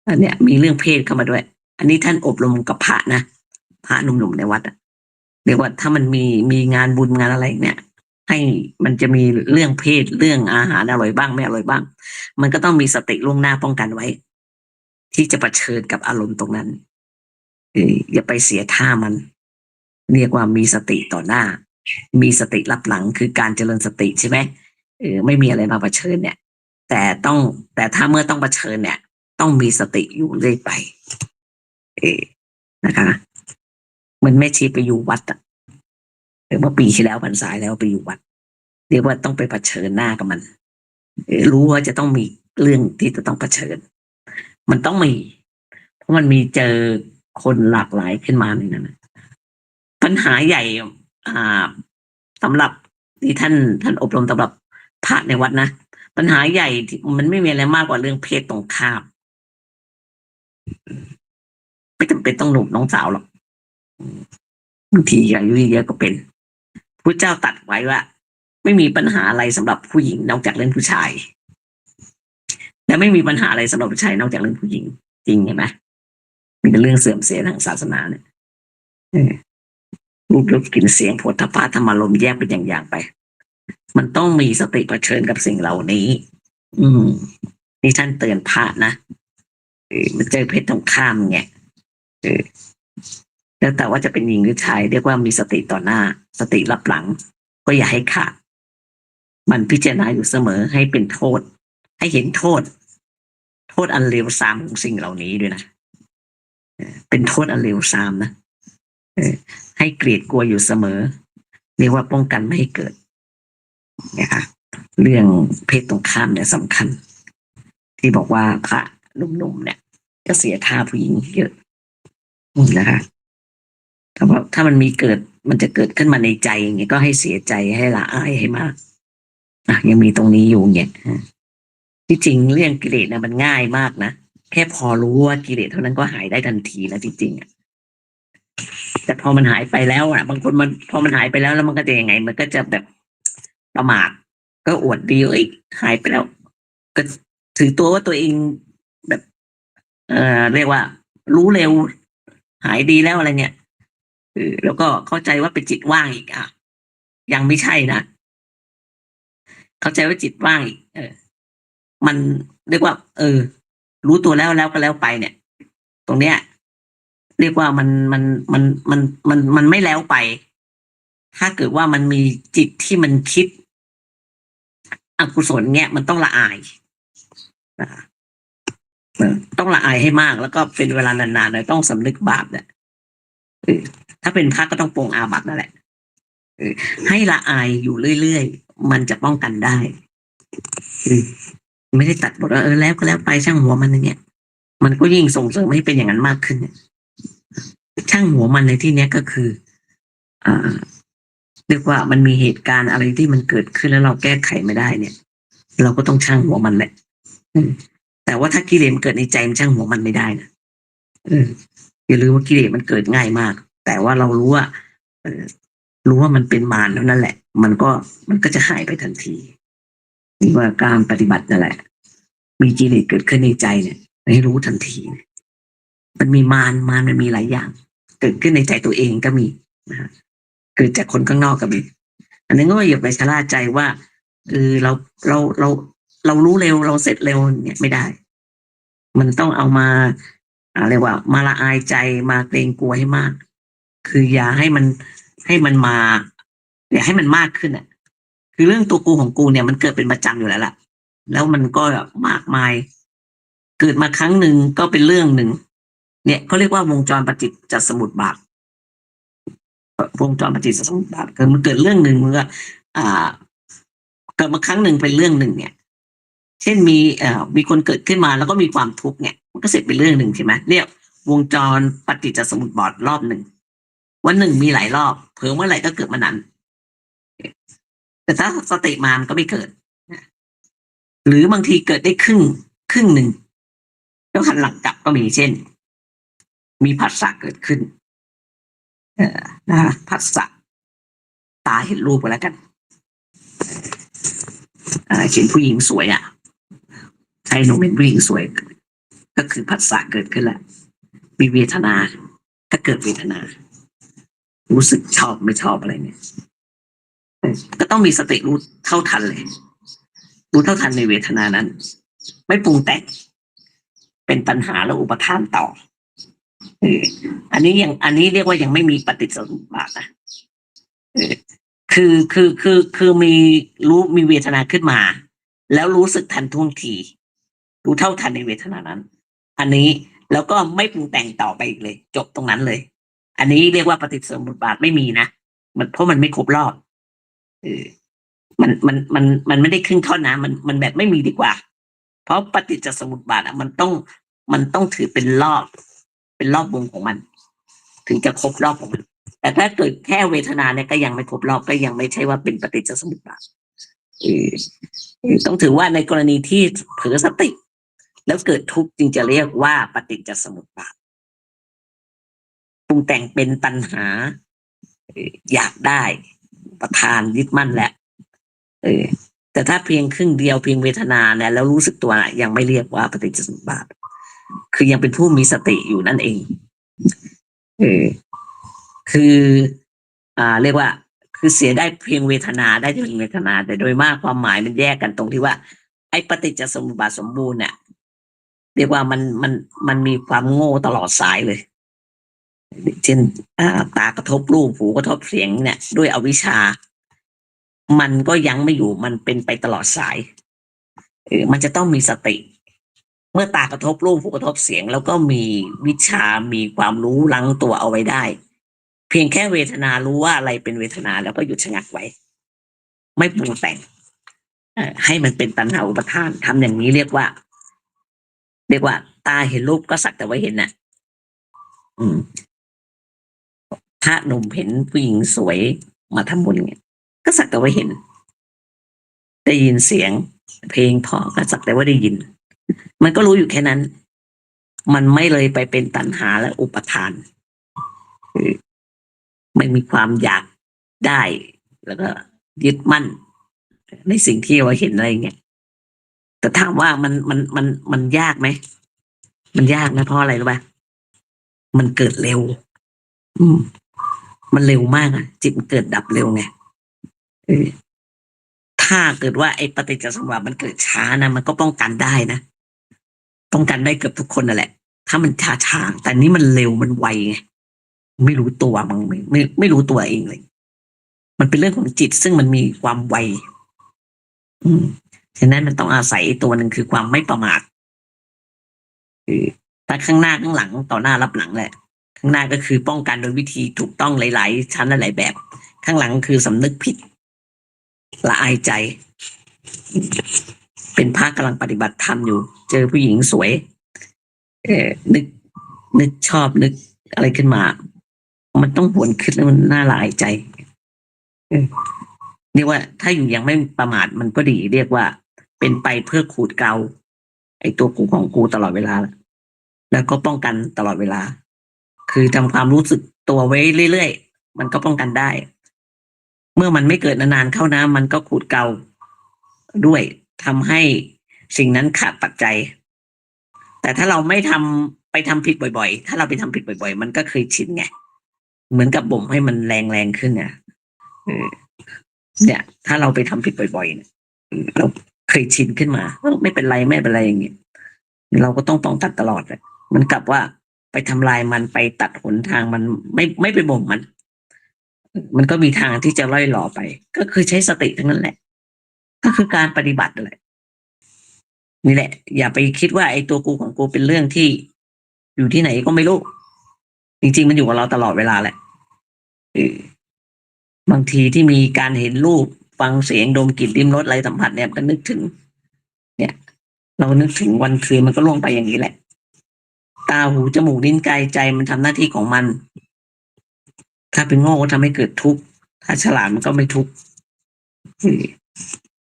อันเนี้ยมีเรื่องเพศเข้ามาด้วย อันนี้ท่านอบรมกับพระนะพระหนุ่มๆในวัดเรียกว่าถ้ามันมีงานบุญงานอะไรเนี่ยให้มันจะมีเรื่องเพศเรื่องอาหารอร่อยบ้างไม่อร่อยบ้างมันก็ต้องมีสติล่วงหน้าป้องกันไว้ที่จะเผชิญกับอารมณ์ตรงนั้นอย่าไปเสียท่ามันเรียกว่ามีสติต่อหน้ามีสติรับหลังคือการเจริญสติใช่ไหมไม่มีอะไรมาเผชิญเนี่ยแต่ถ้าเมื่อต้องเผชิญเนี่ยต้องมีสติอยู่เรื่อยไปนะคะเหมือนแม่ชีไปอยู่วัดเมื่อปีที่แล้วพรรษาแล้วไปอยู่วัดเรียกว่าต้องไปเผชิญหน้ากับมันรู้ว่าจะต้องมีเรื่องที่จะต้องเผชิญมันต้องมีเพราะมันมีเจอคนหลากหลายขึ้นมาในนั้นปัญหาใหญ่อ่าสำหรับที่ท่านอบรมสำหรับพระในวัดนะ ปัญหาใหญ่ที่มันไม่มีอะไรมากกว่าเรื่องเพศตรงข้ามไม่จำเป็นต้องหนุ่มน้องสาวหรอกบางทีอายุเยอะก็เป็นพระเจ้าตรัสไว้ว่าไม่มีปัญหาอะไรสำหรับผู้หญิงนอกจากเรื่องผู้ชายและไม่มีปัญหาอะไรสำหรับผู้ชายนอกจากเรื่องผู้หญิงจริงเห็นไหมมีแต่เรื่องเสื่อมเสียทางศาสนาเนี่ยรูปรสกลิ่นเสียงโผฏฐัพพะธรรมารมณ์แยกเป็นอย่างๆไปมันต้องมีสติเผชิญกับสิ่งเหล่านี้ นี่ท่านเตือนพระนะมันเจอเพศตรงข้ามไงแล้วแต่ว่าจะเป็นหญิงหรือชายเรียกว่ามีสติต่อหน้าสติรับหลังก็อย่าให้ขาดมันพิจารณาอยู่เสมอให้เป็นโทษให้เห็นโทษอันเลวทรามของสิ่งเหล่านี้ด้วยนะเป็นโทษอันเลวทรามนะให้เกลียดกลัวอยู่เสมอเรียกว่าป้องกันไม่ให้เกิดนะคะเรื่องเพศตรงข้ามเนี่ยสำคัญที่บอกว่าพระหนุ่มๆเนี่ยจะเสียท่าผู้หญิงเยอะนะคะถ้ามันมีเกิดมันจะเกิดขึ้นมาในใจอย่างเงี้ยก็ให้เสียใจให้ละอายให้มากยังมีตรงนี้อยู่เนี่ยที่จริงเรื่องกิเลสนะมันง่ายมากนะแค่พอรู้ว่ากิเลสเท่านั้นก็หายได้ทันทีแล้วจริงๆแต่พอมันหายไปแล้วบางคนมันพอมันหายไปแล้วมันก็จะยังไงมันก็จะแบบประมาทก็อวดดีหายไปแล้วก็ถือตัวว่าตัวเองแบบเรียกว่ารู้เร็วหายดีแล้วอะไรเนี่ยแล้วก็เข้าใจว่าเป็นจิตว่างอีกยังไม่ใช่นะเข้าใจว่าจิตว่างอีกมันเรียกว่ารู้ตัวแล้วก็แล้วไปเนี่ยตรงเนี้ยเรียกว่ามันไม่แล้วไปถ้าเกิดว่ามันมีจิตที่มันคิดอกุศลเงี้ยมันต้องละอายต้องละอายให้มากแล้วก็เป็นเวลานานๆเลยต้องสำนึกบาปเนี่ยถ้าเป็นพระก็ต้องปรงอาบัตินั่นแหละให้ละอายอยู่เรื่อยๆมันจะป้องกันได้ไม่ได้ตัดบทว่าแล้วก็แล้วไปช่างหัวมันอย่างเงี้ยมันก็ยิ่งส่งเสริมให้เป็นอย่างนั้นมากขึ้นช่างหัวมันในที่เนี้ยก็คือเรียกว่ามันมีเหตุการณ์อะไรที่มันเกิดขึ้นแล้วเราแก้ไขไม่ได้เนี่ยเราก็ต้องช่างหัวมันแหละแต่ว่าถ้ากิเลสมันเกิดในใจมันช่างหัวมันไม่ได้นะอย่าลืมว่ากิเลสมันเกิดง่ายมากแต่ว่าเรารู้ว่ามันเป็นมารแล้วนั่นแหละมันก็จะหายไปทันทีนี่ว่าการปฏิบัตินั่นแหละมีกิเลสเกิดขึ้นในใจเนี่ยให้รู้ทันทีมันมีมารมันมีหลายอย่างเกิดขึ้นในใจตัวเองก็มีนะเกิดจากคนข้างนอกก็มีอันนี้ก็อย่าไปชะล่าใจว่าเรารู้เร็วเราเสร็จเร็วเนี่ยไม่ได้มันต้องเอามาเรียกว่ามาละอายใจมาเกรงกลัวให้มากคืออย่าให้มันมาอย่าให้มันมากขึ้นคือเรื่องตัวกูของกูเนี่ยมันเกิดเป็นประจำอยู่แล้วล่ะแล้วมันก็มากมายเกิดมาครั้งหนึ่งก็เป็นเรื่องหนึ่งเนี่ยเขาเรียกว่าวงจรปฏิจจสมุปบาทวงจรปฏิจจสมุปบาทคือมันเกิดเรื่องหนึ่งมันก็เกิดมาครั้งหนึ่งเป็นเรื่องหนึ่งเนี่ยเช่นมีคนเกิดขึ้นมาแล้วก็มีความทุกข์เนี่ยมันก็เสร็จเป็นเรื่องหนึ่งใช่ไหมเรียกวงจรปฏิจจสมุปบาทรอบหนึ่งวันหนึ่งมีหลายรอบเผลอเมื่อไหร่ก็เกิดมานั้นแต่ถ้าสติมามันก็ไม่เกิดหรือบางทีเกิดได้ครึ่งหนึ่งแล้วหันหลังกลับก็มีเช่นมีผัสสะเกิดขึ้นผัสสะตาเห็นรูปกันแล้วกันเห็นผู้หญิงสวยใช่หนูเป็นผู้หญิงสวยก็คือผัสสะเกิดขึ้นแล้วมีเวทนาก็เกิดเวทนารู้สึกชอบไม่ชอบอะไรเนี่ยก็ต้องมีสติรู้เท่าทันเลยรู้เท่าทันในเวทนานั้นไม่ปรุงแต่งเป็นปัญหาและอุปทานต่ออันนี้เรียกว่ายังไม่มีปฏิจจสมุปบาทนะคือมีเวทนาขึ้นมาแล้วรู้สึกทันท่วงทีรู้เท่าทันในเวทนานั้น อันนี้แล้วก็ไม่ปรุงแต่งต่อไปอีกเลยจบตรงนั้นเลยอันนี้เรียกว่าปฏิจจสมุปบาทไม่มีนะเพราะมันไม่ครบรอบมันไม่ได้ครึ่งท่อนนะมันแบบไม่มีดีกว่าเพราะปฏิจจสมุปบาทมันต้องถือเป็นรอบวงของมันถึงจะครบรอบของมันแต่ถ้าเกิดแค่เวทนาเนี่ยก็ยังไม่ครบรอบก็ยังไม่ใช่ว่าเป็นปฏิจจสมุปบาท เออต้องถือว่าในกรณีที่เผลอสติแล้วเกิดทุกข์จึงจะเรียกว่าปฏิจจสมุปบาทปรุงแต่งเป็นตัณหาอยากได้ประทานยึดมั่นแหละเออแต่ถ้าเพียงครึ่งเดียวเพียงเวทนาเนี่ยแล้วรู้สึกตัวยังไม่เรียกว่าปฏิจจสมุปบาทคือยังเป็นผู้มีสติอยู่นั่นเองเออคือเรียกว่าคือเสียได้เพียงเวทนาได้เพียงเวทนาแต่โดยมากความหมายมันแยกกันตรงที่ว่าไอ้ปฏิจจสมุปบาทสมบูรณ์เนี่ยเรียกว่ามันมีความโง่ตลอดสายเลยเช่นตากระทบรูปหูกระทบเสียงเนี่ยด้วยอวิชชามันก็ยังไม่อยู่มันเป็นไปตลอดสายมันจะต้องมีสติเมื่อตากระทบรูปหูกระทบเสียงแล้วก็มีวิชามีความรู้ลังตัวเอาไว้ได้เพียงแค่เวทนารู้ว่าอะไรเป็นเวทนาแล้วก็หยุดชะงักไว้ไม่ปรุงแต่งให้มันเป็นตัณหาอุปทานทำอย่างนี้เรียกว่าตาเห็นรูปก็สักแต่ว่าเห็นน่ะถ้าหนุ่มเห็นผู้หญิงสวยมาทำบุญเนี่ยก็สักแต่ว่าเห็นได้ยินเสียงเพลงเพราะก็สักแต่ว่าได้ยินมันก็รู้อยู่แค่นั้น มันไม่เลยไปเป็นตัณหาและอุปทานคือไม่มีความอยากได้แล้วก็ยึดมั่นในสิ่งที่เราเห็นอะไรเงี้ยแต่ถามว่ามันยากไหมมันยากนะเพราะอะไรรู้ป่ะมันเกิดเร็ว อืมมันเร็วมากอ่ะจิตมันเกิดดับเร็วไงถ้าเกิดว่าไอ้ปฏิจจสมุปบาทมันเกิดช้านะมันก็ป้องกันได้นะป้องกันได้เกือบทุกคนนั่นแหละถ้ามันช้าแต่นี้มันเร็วมันไวไงไม่รู้ตัวมั้งไม่รู้ตัวเองเลยมันเป็นเรื่องของจิตซึ่งมันมีความไวฉะนั้นมันต้องอาศัยตัวหนึ่งคือความไม่ประมาทคือถ้าข้างหน้าข้างหลังต่อหน้ารับหลังแหละข้างหน้าก็คือป้องกันโดยวิธีถูกต้องหลายๆชั้นหลายๆแบบข้างหลังคือสำนึกผิดละอายใจเป็นพระกำลังปฏิบัติธรรมอยู่เจอผู้หญิงสวยนึกชอบนึกอะไรขึ้นมามันต้องหวนคิดแล้วมันน่าละอายใจเรียกว่าถ้าอยู่ยังไม่ประมาทมันก็ดีเรียกว่าเป็นไปเพื่อขูดเกลาไอ้ตัวกูของกูตลอดเวลาแล้วก็ป้องกันตลอดเวลาคือทำความรู้สึกตัวไว้เรื่อยๆมันก็ป้องกันได้เมื่อมันไม่เกิดนานๆเข้านะมันก็ขูดเกลาด้วยทำให้สิ่งนั้นขาดปัจจัยแต่ถ้าเราไม่ไปทำผิดบ่อยๆถ้าเราไปทำผิดบ่อยๆมันก็เคยชินไงเหมือนกับบ่มให้มันแรงขึ้นเนี่ยเนี่ยถ้าเราไปทำผิดบ่อยๆเนี่ยเราเคยชินขึ้นมาไม่เป็นไรไม่เป็นไรอย่างเงี้ยเราก็ต้องป้องกันตลอดเลยมันกลับว่าไปทำลายมันไปตัดหนทางมันไม่ไปบ่มมันก็มีทางที่จะล่อยหล่อไปก็คือใช้สติทั้งนั้นแหละก็คือการปฏิบัติเลยนี่แหละอย่าไปคิดว่าไอ้ตัวกูของกูเป็นเรื่องที่อยู่ที่ไหนก็ไม่รู้จริงๆมันอยู่กับเราตลอดเวลาแหละบางทีที่มีการเห็นรูปฟังเสียงดมกลิ่นลิ้มรสอะไรสัมผัสเนี่ยก็นึกถึง เนี่ย เรานึกถึงวันคืนมันก็ล่วงไปอย่างนี้แหละตาหูจมูกลิ้นกายใจมันทำหน้าที่ของมันถ้าเป็นโง่ก็ทำให้เกิดทุกข์ถ้าฉลาดมันก็ไม่ทุกข์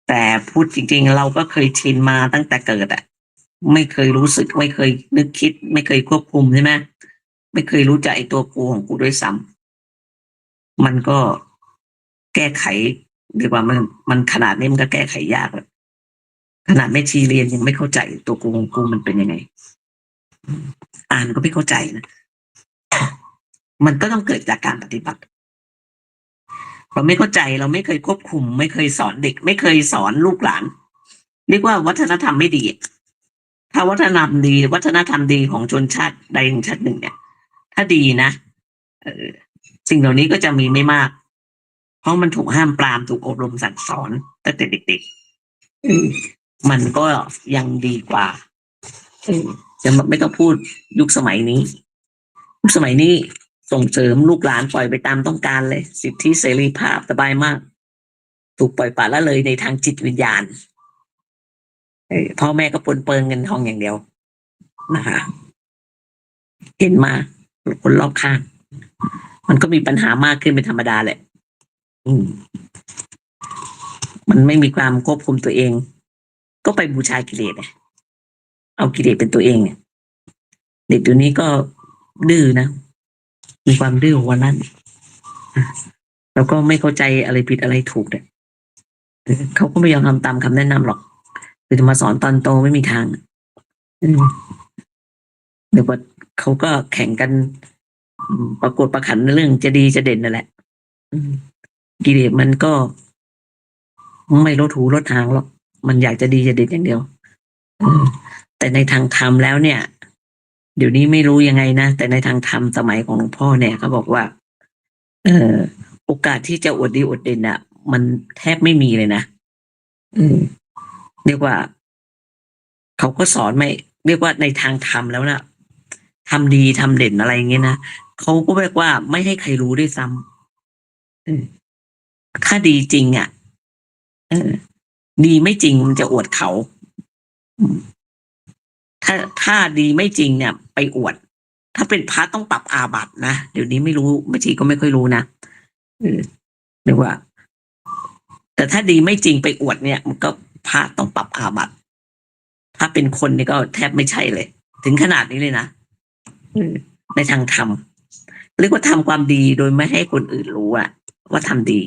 แต่พูดจริงๆเราก็เคยชินมาตั้งแต่เกิดอ่ะไม่เคยรู้สึกไม่เคยนึกคิดไม่เคยควบคุมใช่ไหมไม่เคยรู้จักไอ้ตัวกูของกูด้วยซ้ำมันก็แก้ไขเรียกว่ามันขนาดนี้มันก็แก้ไขยากแล้วขนาดแม่ชีเรียนยังไม่เข้าใจตัวกูของกูมันเป็นยังไงอ่านก็ไม่เข้าใจนะมันก็ต้องเกิดจากการปฏิบัติเราไม่เข้าใจเราไม่เคยควบคุมไม่เคยสอนเด็กไม่เคยสอนลูกหลานเรียกว่าวัฒนธรรมไม่ดีถ้าวัฒนธรรมดีวัฒนธรรมดีของชนชาติใดของชาติหนึ่งเนี่ยถ้าดีนะสิ่งเหล่านี้ก็จะมีไม่มากเพราะมันถูกห้ามปรามถูกอบรมสั่งสอนตั้งแต่เด็กๆมันก็ยังดีกว่าจะไม่ต้องพูดยุคสมัยนี้ยุคสมัยนี้ส่งเสริมลูกหลานปล่อยไปตามต้องการเลยสิทธิเสรีภาพสบายมากถูกปล่อยปละละเลยในทางจิตวิญญาณพ่อแม่ก็ปนเปื้อนเงินทองอย่างเดียวนะคะเห็นมาคนรอบข้างมันก็มีปัญหามากขึ้นเป็นธรรมดาแหละ มันไม่มีความควบคุมตัวเอง ก็ไปบูชากิเลสเอากิเลสเป็นตัวเองเนี่ยเด็กตัวนี้ก็ดื้อนะมีความดื้อวันนั้นแล้วก็ไม่เข้าใจอะไรผิดอะไรถูกเนี่ยเขาก็ไม่ยอมทำตามคำแนะนำหรอกคือจะมาสอนตอนโตไม่มีทางเดี๋ยวว่าเขาก็แข่งกันประกวดประขันในเรื่องจะดีจะเด่นนั่นแหละกิเลสมันก็ไม่ลดหูลดหางหรอกมันอยากจะดีจะเด่นอย่างเดียวแต่ในทางธรรมแล้วเนี่ยเดี๋ยวนี้ไม่รู้ยังไงนะแต่ในทางธรรมสมัยของหลวงพ่อเนี่ยเขาบอกว่าโอกาสที่จะอวดดีอวดเด่นอ่ะมันแทบไม่มีเลยนะเรียกว่าเขาก็สอนไม่เรียกว่าในทางธรรมแล้วนะทำดีทำเด่นอะไรอย่างเงี้ยนะเขาก็เรียกว่าไม่ให้ใครรู้ด้วยซ้ำถ้าดีจริงอ่ะดีไม่จริงมันจะอวดเขาถ้าดีไม่จริงเนี่ยไปอวดถ้าเป็นพระต้องปรับอาบัตินะเดี๋ยวนี้ไม่รู้บางทีก็ไม่ค่อยรู้นะเรียกว่า แต่ถ้าดีไม่จริงไปอวดเนี่ยมันก็พระต้องปรับอาบัติถ้าเป็นคนนี่ก็แทบไม่ใช่เลย ถึงขนาดนี้เลยนะในทางธรรมเรียกว่าทำความดีโดยไม่ให้คนอื่นรู้ว่าทำดี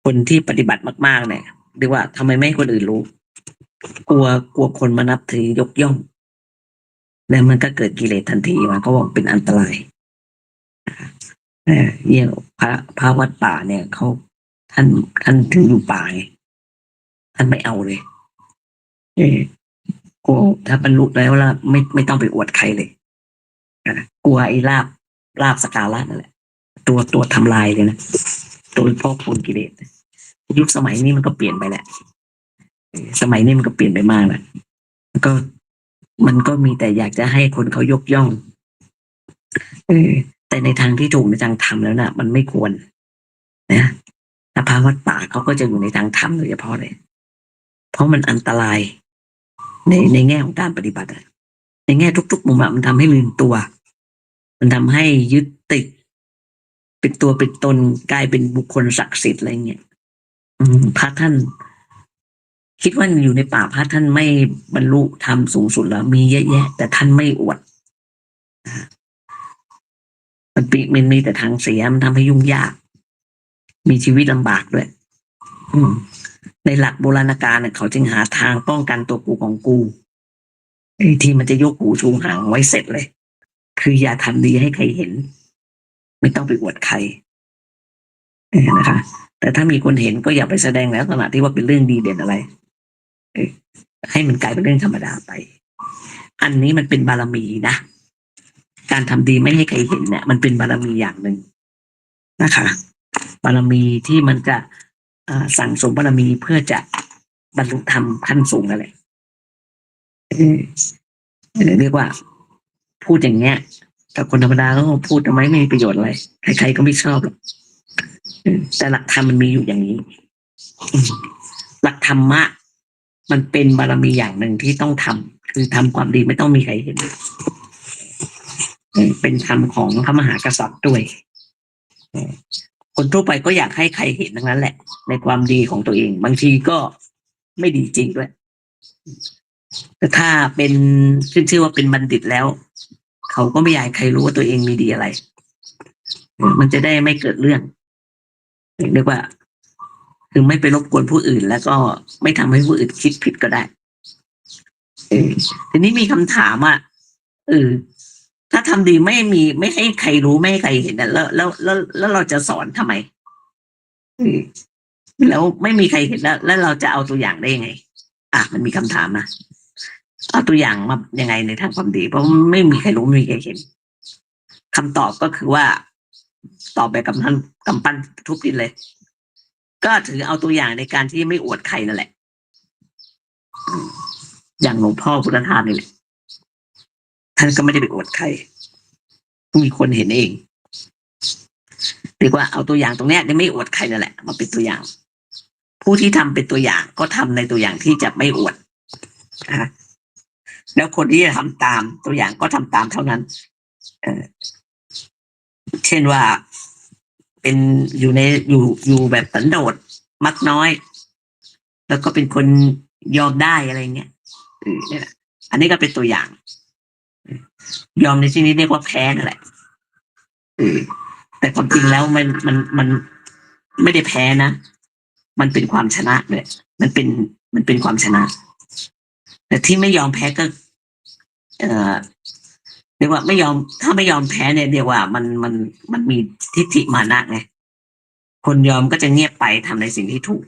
คนที่ปฏิบัติมากๆเนี่ยเรียกว่าทำไมไม่ให้คนอื่นรู้ กลัวคนมานับถือยกย่องแล้วมันก็เกิดกิเลสทันทีมันก็บอกเป็นอันตรายเนี่ยพระวัดป่าเนี่ยเขาท่านถึงอยู่ป่าไงท่านไม่เอาเลยกลัวถ้าบรรลุแล้วไม่ต้องไปอวดใครเลยกลัวไอ้ลาบสกาละนั่นแหละตัวทำลายเลยนะตัวพอกพูนกิเลสยุคสมัยนี้มันก็เปลี่ยนไปแหละสมัยนี้มันก็เปลี่ยนไปมากแล้วก็มันก็มีแต่อยากจะให้คนเขายกย่องแต่ในทางที่ถูกในทางธรรมแล้วนะมันไม่ควรนะถ้าพระวัดป่าเขาก็จะอยู่ในทางธรรมโดยเฉพาะเลยเพราะมันอันตรายในแง่ของการปฏิบัติในแง่ทุกๆมุมมันทำให้ลืมตัว มันทำให้ยึดติดเป็นตัวเป็นตนกลายเป็นบุคคลศักดิ์สิทธิ์อะไรเงี้ยพระท่าน คิดว่าอยู่ในป่าพระท่านไม่บรรลุธรรมสูงสุดแล้วมีเยอะแยะแต่ท่านไม่อวดมันมีแต่ทางเสียมันทำให้ยุ่งยากมีชีวิตลำบากด้วยในหลักโบราณกาลเนี่ยเขาจึงหาทางป้องกันตัวกูของกูที่มันจะยกหูชูหางไว้เสร็จเลยคืออย่าทำดีให้ใครเห็นไม่ต้องไปอวดใครนะคะแต่ถ้ามีคนเห็นก็อย่าไปแสดงแล้วขณะที่ว่าเป็นเรื่องดีเด่นอะไรให้มันกลายเป็นเรื่องธรรมดาไปอันนี้มันเป็นบารมีนะการทำดีไม่ให้ใครเห็นเนี่ยมันเป็นบารมีอย่างหนึ่งนะคะบารมีที่มันจะสั่งสมบารมีเพื่อจะบรรลุธรรมขั้นสูงนั่นแหละเรียกว่าพูดอย่างเงี้ยกับคนธรรมดาก็พูดทำไมไม่มีประโยชน์อะไรใครๆก็ไม่ชอบหรอกแต่หลักธรรมมันมีอยู่อย่างนี้หลักธรรมะมันเป็นบารมีอย่างหนึ่งที่ต้องทำคือทำความดีไม่ต้องมีใครเห็นเป็นธรรมของพระมหากษัตริย์ด้วยคนทั่วไปก็อยากให้ใครเห็นทั้งนั้นแหละในความดีของตัวเองบางทีก็ไม่ดีจริงด้วยแต่ถ้าเป็นขึ้นชื่อว่าเป็นบัณฑิตแล้วเขาก็ไม่อยากใครรู้ว่าตัวเองมีดีอะไรมันจะได้ไม่เกิดเรื่องเรียกว่าคือไม่ไปรบกวนผู้อื่นแล้วก็ไม่ทำให้ผู้อื่นคิดผิดก็ได้ทีนี้มีคำถามว่าถ้าทำดีไม่ให้ใครรู้ไม่ให้ใครเห็นแล้วเราจะสอนทำไมแล้วไม่มีใครเห็นแล้วเราจะเอาตัวอย่างได้ยังไงมันมีคำถามนะเอาตัวอย่างมายังไงในทางความดีเพราะไม่มีใครรู้ไม่มีใครเห็นคำตอบก็คือว่าตอบแบบกำปั้นทุบดินเลยก็ถือเอาตัวอย่างในการที่ไม่อวดใครนั่นแหละอย่างหลวงพ่อพุทธทาสนี่แหละท่านก็ไม่ได้ไปอวดใครมีคนเห็นเองเรียกว่าเอาตัวอย่างตรงเนี้ยไม่อวดใครนั่นแหละมาเป็นตัวอย่างผู้ที่ทำเป็นตัวอย่างก็ทำในตัวอย่างที่จะไม่อวดนะแล้วคนที่จะทำตามตัวอย่างก็ทำตามเท่านั้นเช่นว่า เป็นอยู่แบบสันโดษมักน้อย แล้วก็เป็นคนยอมได้อะไรเงี้ยเนี่ยอันนี้ก็เป็นตัวอย่างยอมในที่นี้เรียกว่าแพ้นั่นแหละแต่ความจริงแล้วมันไม่ได้แพ้นะมันเป็นความชนะเลยมันเป็นความชนะ แต่ที่ไม่ยอมแพ้ก็เอ่อเรียกว่าไม่ยอมถ้าไม่ยอมแพ้เนี่ยเรียกว่ามันมีทิฏฐิมานะไงคนยอมก็จะเงียบไปทำในสิ่งที่ถูก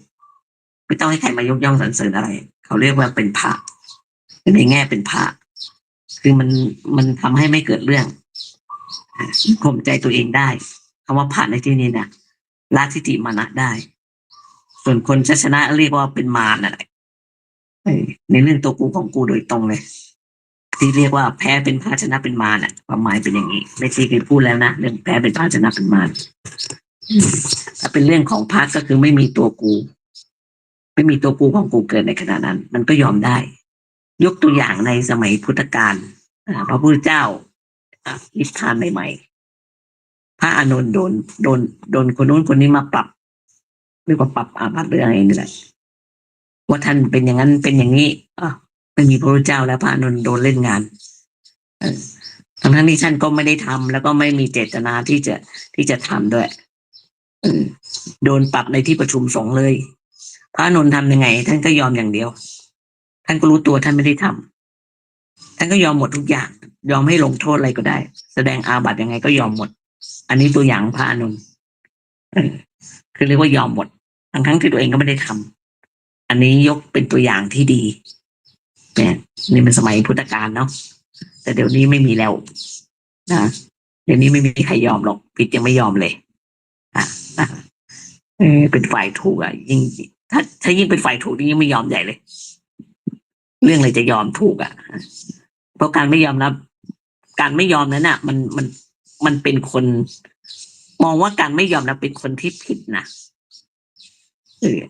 ไม่ต้องให้ใครมายกย่องสรรเสริญอะไรเขาเรียกว่าเป็นพระในแง่เป็นพระคือมันทำให้ไม่เกิดเรื่องข่มใจตัวเองได้คำว่าพระในที่นี้นะละทิฏฐิมานะได้ ส่วนคนชนะเรียกว่าเป็นมารอะไรในเรื่องตัวกูของกูโดยตรงเลยที่เรียกว่าแพ้เป็นพระชนะเป็นมารน่ะความหมายเป็นอย่างนี้ไม่ใช่เคยพูดแล้วนะเรื่องแพ้เป็นพระชนะเป็นมารถ้าเป็นเรื่องของพระก็คือไม่มีตัวกู ไม่มีตัวกูของกูเกิดในขณะนั้น มันก็ยอมได้ ยกตัวอย่างในสมัยพุทธกาลพระพุทธเจ้านิพพานใหม่ๆพระอานนท์โดนคนนู้นคนนี้มาปรับเรียกว่าปรับอาบัติเรื่องอะไรนี่แหละว่าท่านเป็นอย่างนั้นเป็นอย่างนี้ไม่มีพระพุทธเจ้าแล้วพระอานนท์โดนเล่นงานทั้งที่ท่านก็ไม่ได้ทำแล้วก็ไม่มีเจตนาที่จะทำด้วยโดนปรับในที่ประชุมสงฆ์เลยพระอานนท์ทำยังไงท่านก็ยอมอย่างเดียวท่านก็รู้ตัวท่านไม่ได้ทำท่านก็ยอมหมดทุกอย่างยอมให้ลงโทษอะไรก็ได้ แสดงอาบัติยังไงก็ยอมหมด อันนี้ตัวอย่างพระอานนท์คือเรียกว่ายอมหมดทั้งที่ตัวเองก็ไม่ได้ทำอันนี้ยกเป็นตัวอย่างที่ดีเนี่ยนี่เป็นสมัยพุทธกาลเนาะแต่เดี๋ยวนี้ไม่มีแล้วนะเดี๋ยวนี้ไม่มีใครยอมหรอกผิดยังไม่ยอมเลยเป็นฝ่ายถูกยิ่งถ้ายิ่งเป็นฝ่ายถูกยิ่งไม่ยอมใหญ่เลยเรื่องอะไรจะยอมถูกเพราะการไม่ยอมรับการไม่ยอมนั้นมันเป็นคนมองว่าการไม่ยอมรับเป็นคนที่ผิดนะ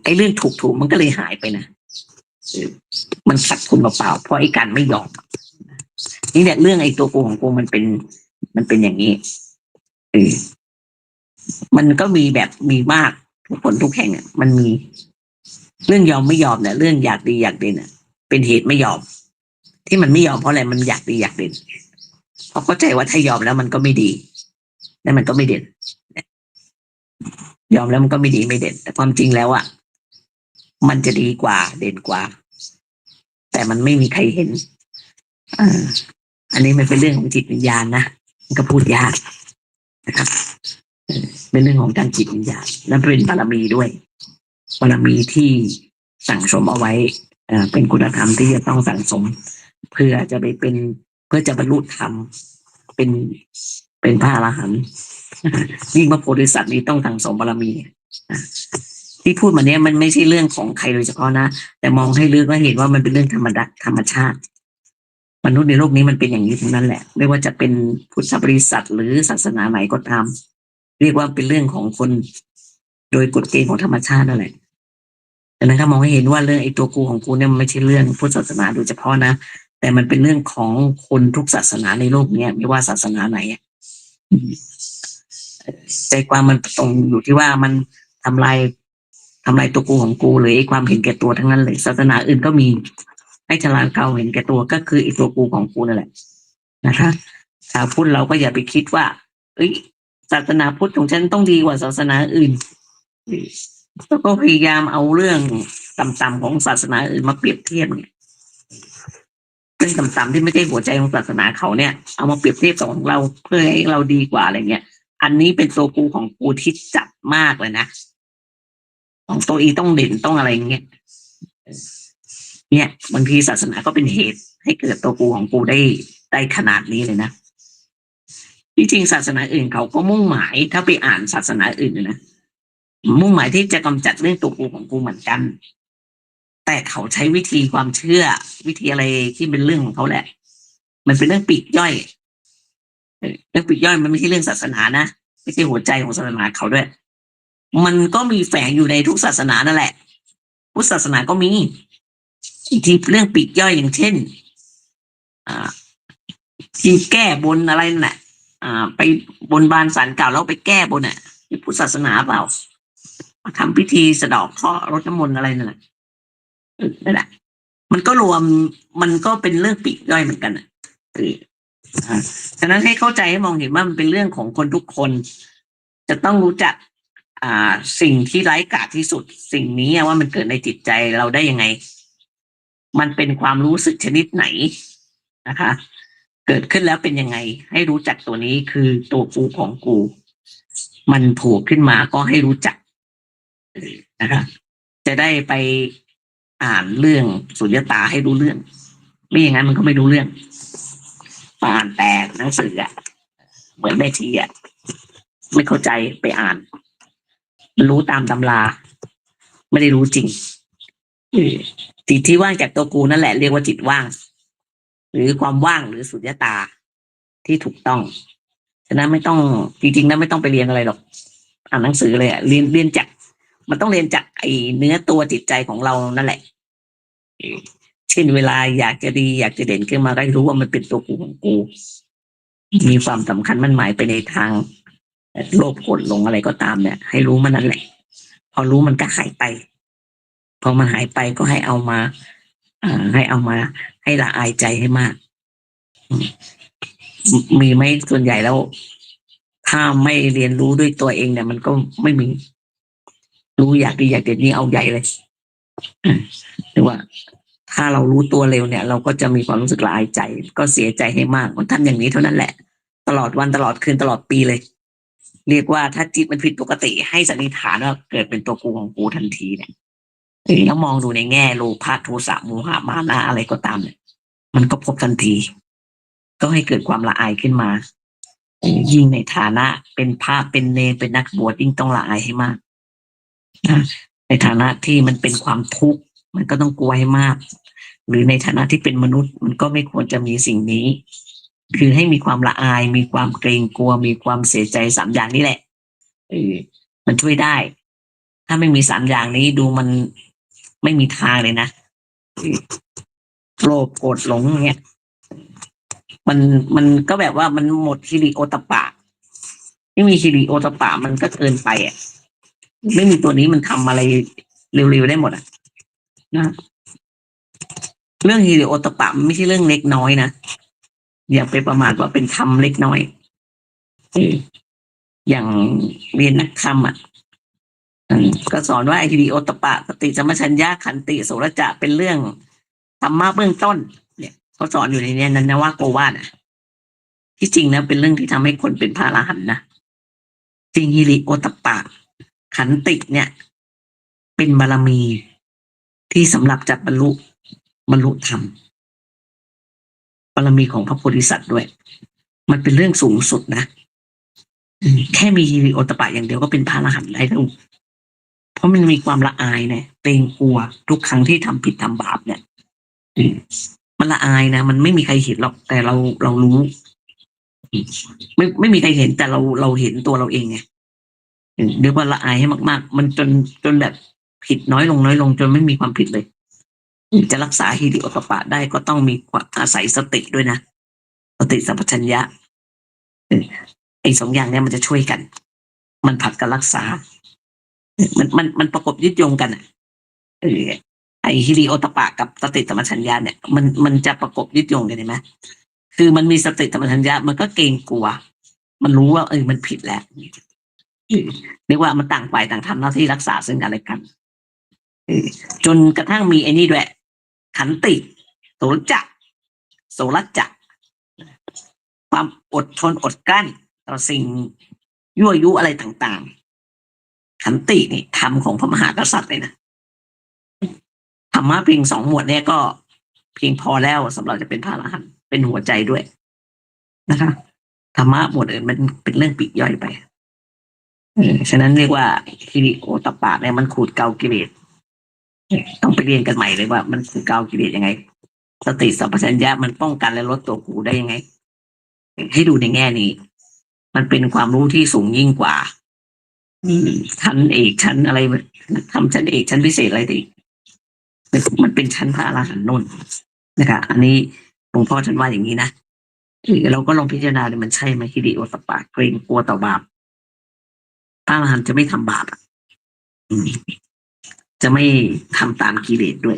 ไอ้เรื่องถูกมันก็เลยหายไปนะมันขัดคุณเปล่าเพราะไอ้การไม่ยอมนี่แหละเรื่องไอ้ตัวกูของกูมันเป็นอย่างนี้มันก็มีแบบมีมากทุกคนทุกแห่งมันมีเรื่องยอมไม่ยอมเนี่ยเรื่องอยากดีอยากเด่นเป็นเหตุไม่ยอมที่มันไม่ยอมเพราะอะไรมันอยากดีอยากเด่นเพราะเข้าใจว่าถ้ายอมแล้วมันก็ไม่ดีแล้วมันก็ไม่เด่นยอมแล้วมันก็ไม่ดีไม่เด่นแต่ความจริงแล้วมันจะดีกว่าเด่นกว่าแต่มันไม่มีใครเห็นอันนี้มันเป็นเรื่องของจิตวิญญาณนะมันก็พูดยากนะครับเป็นเรื่องของการจิตวิญญาณและเป็นบารมีด้วยบารมีที่สั่งสมเอาไว้เป็นคุณธรรมที่จะต้องสั่งสมเพื่อจะไปเป็นเพื่อจะบรรลุธรรมเป็นพระอรหันต์ยิ่งพระโพธิสัตว์นี้ต้องสั่งสมบารมีที่พูดมาเนี้ยมันไม่ใช่เรื่องของใครโดยเฉพาะนะแต่มองให้ลึกก็เห็นว่ามันเป็นเรื่องธรรมชาติมนุษย์ในโลกนี้มันเป็นอย่างนี้ทั้งนั้นแหละไม่ว่าจะเป็นพุทธบริษัทหรือศาสนาไหนก็ตามเรียกว่าเป็นเรื่องของคนโดยกฎเกณฑ์ของธรรมชาตินั่นแหละดังนั้นถ้ามองให้เห็นว่าเรื่องไอ้ตัวกูของกูเนี่ยมันไม่ใช่เรื่องพุทธศาสนาโดยเฉพาะนะแต่มันเป็นเรื่องของคนทุกศาสนาในโลกนี้ไม่ว่าศาสนาไหนใจความมันตรงอยู่ที่ว่ามันทำลายตัวกูของกูหรือไอ้ความเห็นแก่ตัวทั้งนั้นเลยศาสนาอื่นก็มีให้ฉลาดเก่าเห็นแก่ตัวก็คือไอ้ตัวกูของกูนั่นแหละนะคะชาวพุทธเราก็อย่าไปคิดว่าศาสนาพุทธของฉันต้องดีกว่าศาสนาอื่นแล้วก็พยายามเอาเรื่องต่ำๆของศาสนาอื่นมาเปรียบเทียบเนี่ยเรื่องต่ำๆที่ไม่ใช่หัวใจของศาสนาเขาเนี่ยเอามาเปรียบเทียบกับของเราเพื่อให้เราดีกว่าอะไรเงี้ยอันนี้เป็นตัวกูของกูที่จัดมากเลยนะของตัวอีต้องเด่นต้องอะไรเงี้ยเนี่ยบางทีศาสนาก็เป็นเหตุให้เกิดตัวกูของกูได้ขนาดนี้เลยนะที่จริงศาสนาอื่นเขาก็มุ่งหมายถ้าไปอ่านศาสนาอื่นนะมุ่งหมายที่จะกำจัดเรื่องตัวกูของกูเหมือนกันแต่เขาใช้วิธีความเชื่อวิธีอะไรที่เป็นเรื่องของเขาแหละมันเป็นเรื่องปลีกย่อยเรื่องปลีกย่อยมันไม่ใช่เรื่องศาสนานะไม่ใช่หัวใจของศาสนาเขาด้วยมันก็มีแฝงอยู่ในทุกศาสนานั่นแหละพุทธศาสนาก็มีที่เรื่องปลีกย่อยอย่างเช่นที่แก้บนอะไรนั่นแหละไปบนบานศาลกล่าวแล้วไปแก้บน มีพุทธศาสนาเปล่ามาทำพิธีสะเดาะเคราะห์รดน้ำมนต์อะไรนั่นแหละนั่นแหละมันก็รวมมันก็เป็นเรื่องปลีกย่อยเหมือนกันอ่ะฉะนั้นให้เข้าใจให้มองเห็นว่ามันเป็นเรื่องของคนทุกคนจะต้องรู้จักสิ่งที่ไร้กาจที่สุดสิ่งนี้ว่ามันเกิดในจิตใจเราได้ยังไงมันเป็นความรู้สึกชนิดไหนนะคะเกิดขึ้นแล้วเป็นยังไงให้รู้จักตัวนี้คือตัวกูของกูมันโผล่ขึ้นมาก็ให้รู้จักนะคะจะได้ไปอ่านเรื่องสุญญตาให้รู้เรื่องไม่อย่างนั้นมันก็ไม่รู้เรื่องอ่านแต่หนังสือเหมือนแม่ชีไม่เข้าใจไปอ่านมันรู้ตามตำราไม่ได้รู้จริงจิตที่ว่างจากตัวกูนั่นแหละเรียกว่าจิตว่างหรือความว่างหรือสุญญตาที่ถูกต้องฉะนั้นไม่ต้องจริงๆนะไม่ต้องไปเรียนอะไรหรอกอ่านหนังสือเลยเรียนจากมันต้องเรียนจากไอ้เนื้อตัวจิตใจของเรานั่นแหละเช่นเวลาอยากจะดีอยากจะเด่นขึ้นมาก็รู้ว่ามันเป็นตัวกูของกูมีความสำคัญมั่นหมายไปในทางโลภโกรธหลงอะไรก็ตามเนี่ยให้รู้มันนั่นแหละพอรู้มันก็หายไปพอมันหายไปก็ให้เอามาให้ละอายใจให้มากมีไหมส่วนใหญ่แล้วถ้าไม่เรียนรู้ด้วยตัวเองเนี่ยมันก็ไม่มีรู้อยากดีอยากเด่นนี่เอาใหญ่เลยหรือว่าถ้าเรารู้ตัวเร็วเนี่ยเราก็จะมีความรู้สึกละอายใจก็เสียใจให้มากมันทำอย่างนี้เท่านั้นแหละตลอดวันตลอดคืนตลอดปีเลยเรียกว่าถ้าจิตมันผิดปกติให้สันนิษฐานว่าเกิดเป็นตัวกูของกูทันทีเนี่ยแล้วมองดูในแง่โลภะโทสะโมหะมานะอะไรก็ตามเนี่ยมันก็พบทันทีก็ให้เกิดความละอายขึ้นมายิ่งในฐานะเป็นพระเป็นเนรเป็นนักบวชยิ่งต้องละอายให้มากในฐานะที่มันเป็นความทุกข์มันก็ต้องกลัวให้มากหรือในฐานะที่เป็นมนุษย์มันก็ไม่ควรจะมีสิ่งนี้คือให้มีความละอายมีความเกรงกลัวมีความเสียใจสามอย่างนี้แหละมันช่วยได้ถ้าไม่มีสามอย่างนี้ดูมันไม่มีทางเลยนะโลภโกรธหลงเนี่ยมันก็แบบว่ามันหมดฮิริโอตปปะไม่มีฮิริโอตปปะมันก็เกินไปไม่มีตัวนี้มันทำอะไรเร็วๆได้หมดนะเรื่องฮิริโอตปปะไม่ใช่เรื่องเล็กน้อยนะอย่าไปประมาทว่าเป็นธรรมเล็กน้อยอย่างเรียนนักธรรมก็สอนว่าฮิริโอตปปะสติสัมปชัญญะขันติโสรจะเป็นเรื่องธรรมะเบื้องต้นเนี่ยเขาสอนอยู่ในนี้นั้นนะว่าโกวาทที่จริงนะเป็นเรื่องที่ทำให้คนเป็นพระอรหันต์นะจริงฮิริโอตปปะขันติเนี่ยเป็นบารมีที่สำหรับจะบรรลุธรรมบารมีของพระโพธิสัตว์ด้วยมันเป็นเรื่องสูงสุดนะแค่มีฮิริโอตปปะอย่างเดียวก็เป็นพระอรหันต์ได้แล้วเพราะมันมีความละอายเนี่ยเกรงกลัวทุกครั้งที่ทำผิดทำบาปเนี่ยมันละอายนะมันไม่มีใครเห็นหรอกแต่เรารู้ไม่มีใครเห็นแต่เราเห็นตัวเราเองไงเรียกว่าละอายให้มากๆมันจนแบบผิดน้อยลงจนไม่มีความผิดเลยจะรักษาฮิริโอตปปะได้ก็ต้องมีอาศัยสติด้วยนะสติสัมปชัญญะไอ้สองอย่างเนี้ยมันจะช่วยกันมันผัดกันรักษามันประกบยึดโยงกันไอ้ฮิริโอตปปะกับสติสัมปชัญญะเนี่ยมันจะประกบยึดโยงกันเห็นไหมคือมันมีสติสัมปชัญญะมันก็เกรงกลัวมันรู้ว่ามันผิดแล้วเรียกว่ามันต่างฝ่ายต่างทำหน้าที่รักษาซึ่งกันและกันจนกระทั่งมีไอ้นี่ด้วยขันติโสจักโสรจักความอดทนอดกลั้นต่อสิ่งยั่วยุอะไรต่างๆขันตินี่ธรรมของพระมหากษัตริย์เลยนะธรรมะเพียง2 หมวดเนี่ยก็เพียงพอแล้วสำหรับจะเป็นพระอรหันต์เป็นหัวใจด้วยนะคะธรรมะหมวดอื่นมันเป็นเรื่องปลีกย่อยไปฉะนั้นเรียกว่าฮิริโอตปปะเนี่ยมันขูดเกากิเลสต้องไปเรียนกันใหม่เลยว่ามันขูดเกากิเลสยังไงสติสัมปชัญญะมันป้องกันและลดตัวกูได้ยังไงให้ดูในแง่นี้มันเป็นความรู้ที่สูงยิ่งกว่าชั้นเอกชั้นอะไรทำชั้นเอกชั้นพิเศษอะไรอีกมันเป็นชั้นพระอรหันต์นุ่นนะคะอันนี้หลวงพ่อท่านว่าอย่างนี้นะเราก็ลองพิจารณาดูมันใช่ไหมฮิริโอตปปะเกรงกลัวต่อบาป พระอรหันต์จะไม่ทำบาปจะไม่ทำตามกิเลสด้วย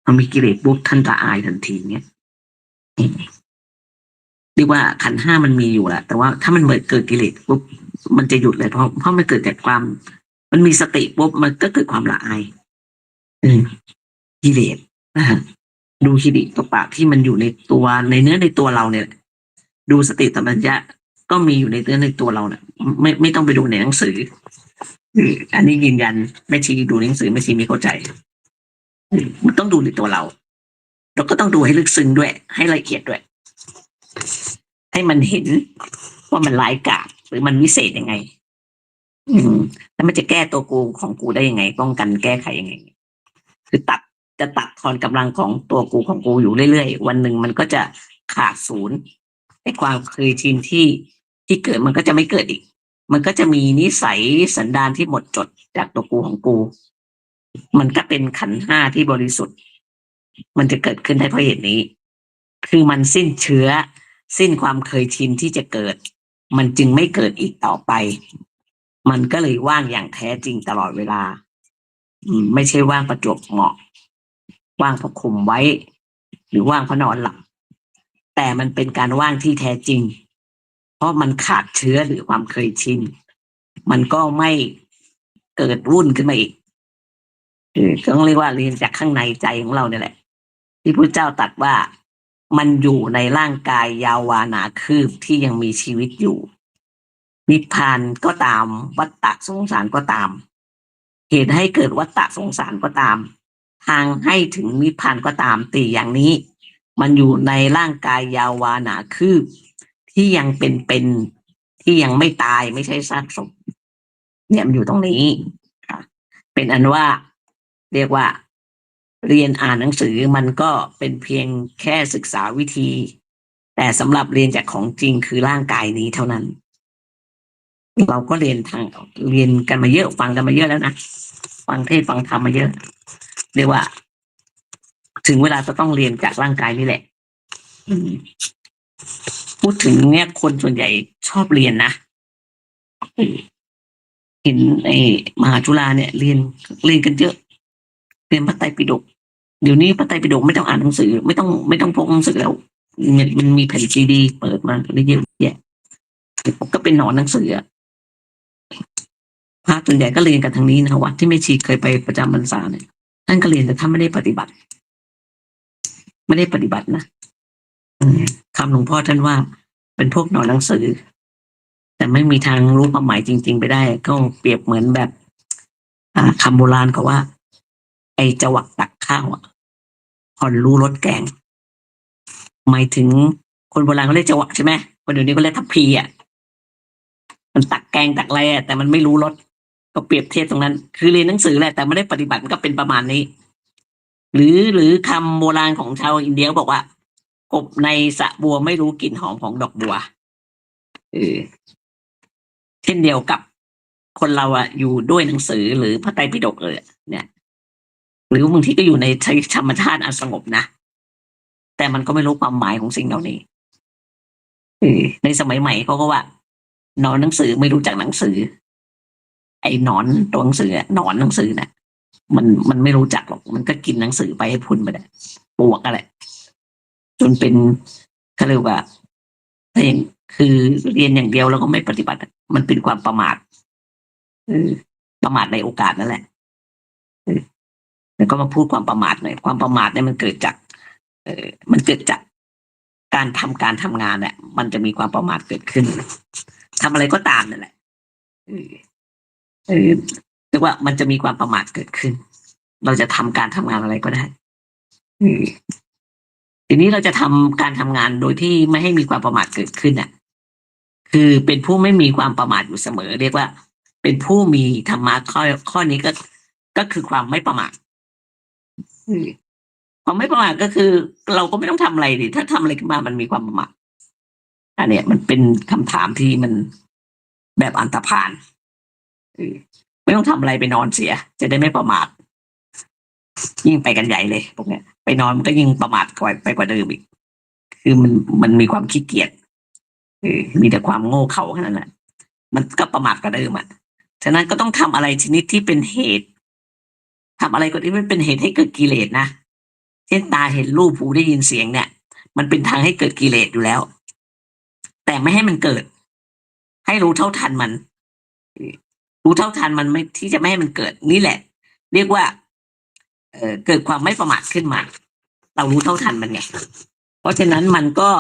พอมีกิเลสปุ๊บท่านละอายทันทีเนี่ยเรียกว่าขันธ์ห้ามันมีอยู่แหละแต่ว่าถ้ามันเกิดกิเลสปุ๊บมันจะหยุดเลยเพราะมันเกิดจากความ มันมีสติปุ๊บมันก็เกิดความละอายกิเลสนะฮะดูหิริตปะที่มันอยู่ในตัวในเนื้อในตัวเราเนี่ยดูสติสัมปชัญญะก็มีอยู่ในเนื้อในตัวเราเนี่ยไม่ต้องไปดูในหนังสืออันนี้ยืนยันไม่ชีดูหนังสือไม่ชีไม่เข้าใจมันต้องดูในตัวเราเราก็ต้องดูให้ลึกซึ้งด้วยให้ละเอียดด้วยให้มันเห็นว่ามันร้ายกาจหรือมันวิเศษยังไงแล้วมันจะแก้ตัวกูของกูได้ยังไงป้องกันแก้ไขยังไงคือจะตัดทอนกำลังของตัวกูของกูอยู่เรื่อยๆวันหนึ่งมันก็จะขาดศูนย์ไอ้ความเคยชินที่เกิดมันก็จะไม่เกิดอีกมันก็จะมีนิสัยสันดานที่หมดจดจากตัวกูของกูมันก็เป็นขันธ์ห้าที่บริสุทธิ์มันจะเกิดขึ้นได้เพราะเหตุนี้คือมันสิ้นเชื้อสิ้นความเคยชินที่จะเกิดมันจึงไม่เกิดอีกต่อไปมันก็เลยว่างอย่างแท้จริงตลอดเวลาไม่ใช่ว่างประจวบเหมาะว่างเพราะคุมไว้หรือว่างเพราะนอนหลับแต่มันเป็นการว่างที่แท้จริงเพราะมันขาดเชื้อหรือความเคยชินมันก็ไม่เกิดวุ่นขึ้นมาอีกก็ต้องเรียกว่าเรียนจากข้างในใจของเราเนี่ยแหละที่พระเจ้าตรัสว่ามันอยู่ในร่างกายยาววานาคืบที่ยังมีชีวิตอยู่นิพพานก็ตามวัฏฏะสงสารก็ตามเหตุให้เกิดวัฏฏะสงสารก็ตามทางให้ถึงนิพพานก็ตามตีอย่างนี้มันอยู่ในร่างกายยาววานาคืบที่ยังเป็นที่ยังไม่ตายไม่ใช่ซากศพเนี่ยมันอยู่ตรงนี้ค่ะเป็นอันว่าเรียกว่าเรียนอ่านหนังสือมันก็เป็นเพียงแค่ศึกษาวิธีแต่สำหรับเรียนจากของจริงคือร่างกายนี้เท่านั้นเราก็เรียนกันมาเยอะฟังกันมาเยอะแล้วนะฟังเทศฟังธรรมมาเยอะเรียกว่าถึงเวลาจะต้องเรียนจากร่างกายนี่แหละพูดถึงเนี่ยคนส่วนใหญ่ชอบเรียนนะเห็นไอ้มหาจุฬาเนี่ยเรียนกันเยอะเรียนพระไตรปิฎกเดี๋ยวนี้พระไตรปิฎกไม่ต้องอ่านหนังสือไม่ต้องพกหนังสือแล้วมันมีแผ่นซีดีเปิดมาได้เยอะแยะก็เป็นหนอนหนังสือพระส่วนใหญ่ก็เรียนกันทางนี้นะวัดที่แม่ชีเคยไปประจำพรรษาเนี่ยท่านก็เรียนแต่ท่านไม่ได้ปฏิบัตินะคำหลวงพ่อท่านว่าเป็นพวกหนอนหนังสือแต่ไม่มีทางรู้ความหมายจริงๆไปได้ก็เปรียบเหมือนแบบคำโบราณเขาว่าไอ้จวักตักข้าวผ่อนรู้รสแกงหมายถึงคนโบราณเขาเรียกจวักใช่ไหมคนเดี๋ยวนี้ก็เรียกทัพพีมันตักแกงตักอะไรแต่มันไม่รู้รสก็เปรียบเทียบตรงนั้นคือเรียนหนังสือแหละแต่ไม่ได้ปฏิบัติมันก็เป็นประมาณนี้หรือคำโบราณของชาวอินเดียบอกว่ากบในสระบัวไม่รู้กลิ่นหอมของดอกบัวเช่นเดียวกับคนเราอยู่ด้วยหนังสือหรือพระไตรปิฎกเนี่ยหรือบางทีก็อยู่ในธรรมชาติอันสงบนะแต่มันก็ไม่รู้ความหมายของสิ่งเหล่านี้ในสมัยใหม่เขาก็ว่านอนหนังสือไม่รู้จักหนังสือไอ้หนอนตัวหนังสือหนอนหนังสือเนี่ยมันไม่รู้จักหรอกมันก็กินหนังสือไปให้พุนไปเลยปวกอะไรจนเป็นเขาเรียกว่าถ้าอย่างคือเรียนอย่างเดียวแล้วก็ไม่ปฏิบัติมันเป็นความประมาทประมาทในโอกาสนั่นแหละแล้วก็มาพูดความประมาทหน่อยความประมาทเนี่ยมันเกิดจากการทำงานเนี่ยมันจะมีความประมาทเกิดขึ้นทำอะไรก็ตามนั่นแหละเรียกว่ามันจะมีความประมาทเกิดขึ้นเราจะทำการทำงานอะไรก็ได้ทีนี้เราจะทำการทำงานโดยที่ไม่ให้มีความประมาทเกิดขึ้นคือเป็นผู้ไม่มีความประมาทอยู่เสมอเรียกว่าเป็นผู้มีธรรมะข้อนี้ก็คือความไม่ประมาทความไม่ประมาทก็คือเราก็ไม่ต้องทำอะไรดิถ้าทำอะไรขึ้นมามันมีความประมาทอันเนี้ยมันเป็นคำถามที่มันแบบอันตรพาลไม่ต้องทำอะไรไปนอนเสียจะได้ไม่ประมาทยิ่งไปกันใหญ่เลยพวกเนี้ยไปนอนมันก็ยิ่งประมาทไปกว่าเดิมอีกคือมันมีความขี้เกียจมีแต่ความโง่เขลาแค่นั้นแหละมันก็ประมาทกว่าเดิม ฉะนั้นก็ต้องทำอะไรชนิดที่เป็นเหตุทำอะไรก็ที่ไม่เป็นเหตุให้เกิดกิเลสนะเช่นตาเห็นรูปหูได้ยินเสียงเนี่ยมันเป็นทางให้เกิดกิเลสอยู่แล้วแต่ไม่ให้มันเกิดให้รู้เท่าทันมันรู้เท่าทันมันไม่ที่จะไม่ให้มันเกิดนี่แหละเรียกว่าเกิดความไม่ประมาทขึ้นมาเรารู้เท่าทันมันไงเพราะฉะนั้นมันก็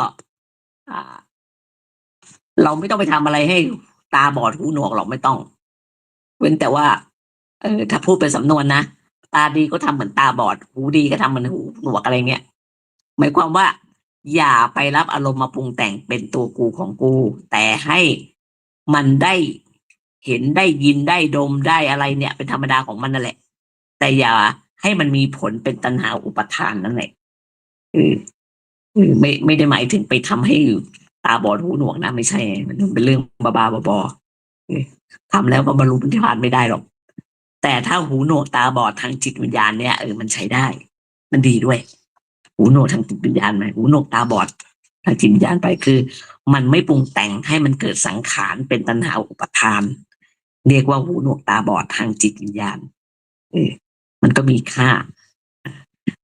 เราไม่ต้องไปทำอะไรให้ตาบอดหูหนวกหรอกไม่ต้องเว้นแต่ว่าถ้าพูดเป็นสำนวนนะตาดีก็ทำเหมือนตาบอดหูดีก็ทำเหมือนหูหนวกอะไรเงี้ยหมายความว่าอย่าไปรับอารมณ์มาปรุงแต่งเป็นตัวกูของกูแต่ให้มันได้เห็นได้ยินได้ดมได้อะไรเนี่ยเป็นธรรมดาของมันนั่นแหละแต่อย่าให้มันมีผลเป็นตัณหาอุปทานนั่นแหละไม่ได้หมายถึงไปทำให้ตาบอดหูหนวกนะไม่ใช่มันเป็นเรื่องบ้าๆบอๆทำแล้วก็บรรลุนิพพานไม่ได้หรอกแต่ถ้าหูหนวกตาบอดทางจิตวิญญาณเนี่ยมันใช้ได้มันดีด้วยหูหนวกทางจิตวิญญาณไหมหูหนวกตาบอดทางจิตวิญญาณไปคือมันไม่ปรุงแต่งให้มันเกิดสังขารเป็นตัณหาอุปทานเรียกว่าหูหนวกตาบอดทางจิตวิญญาณมันก็มีค่า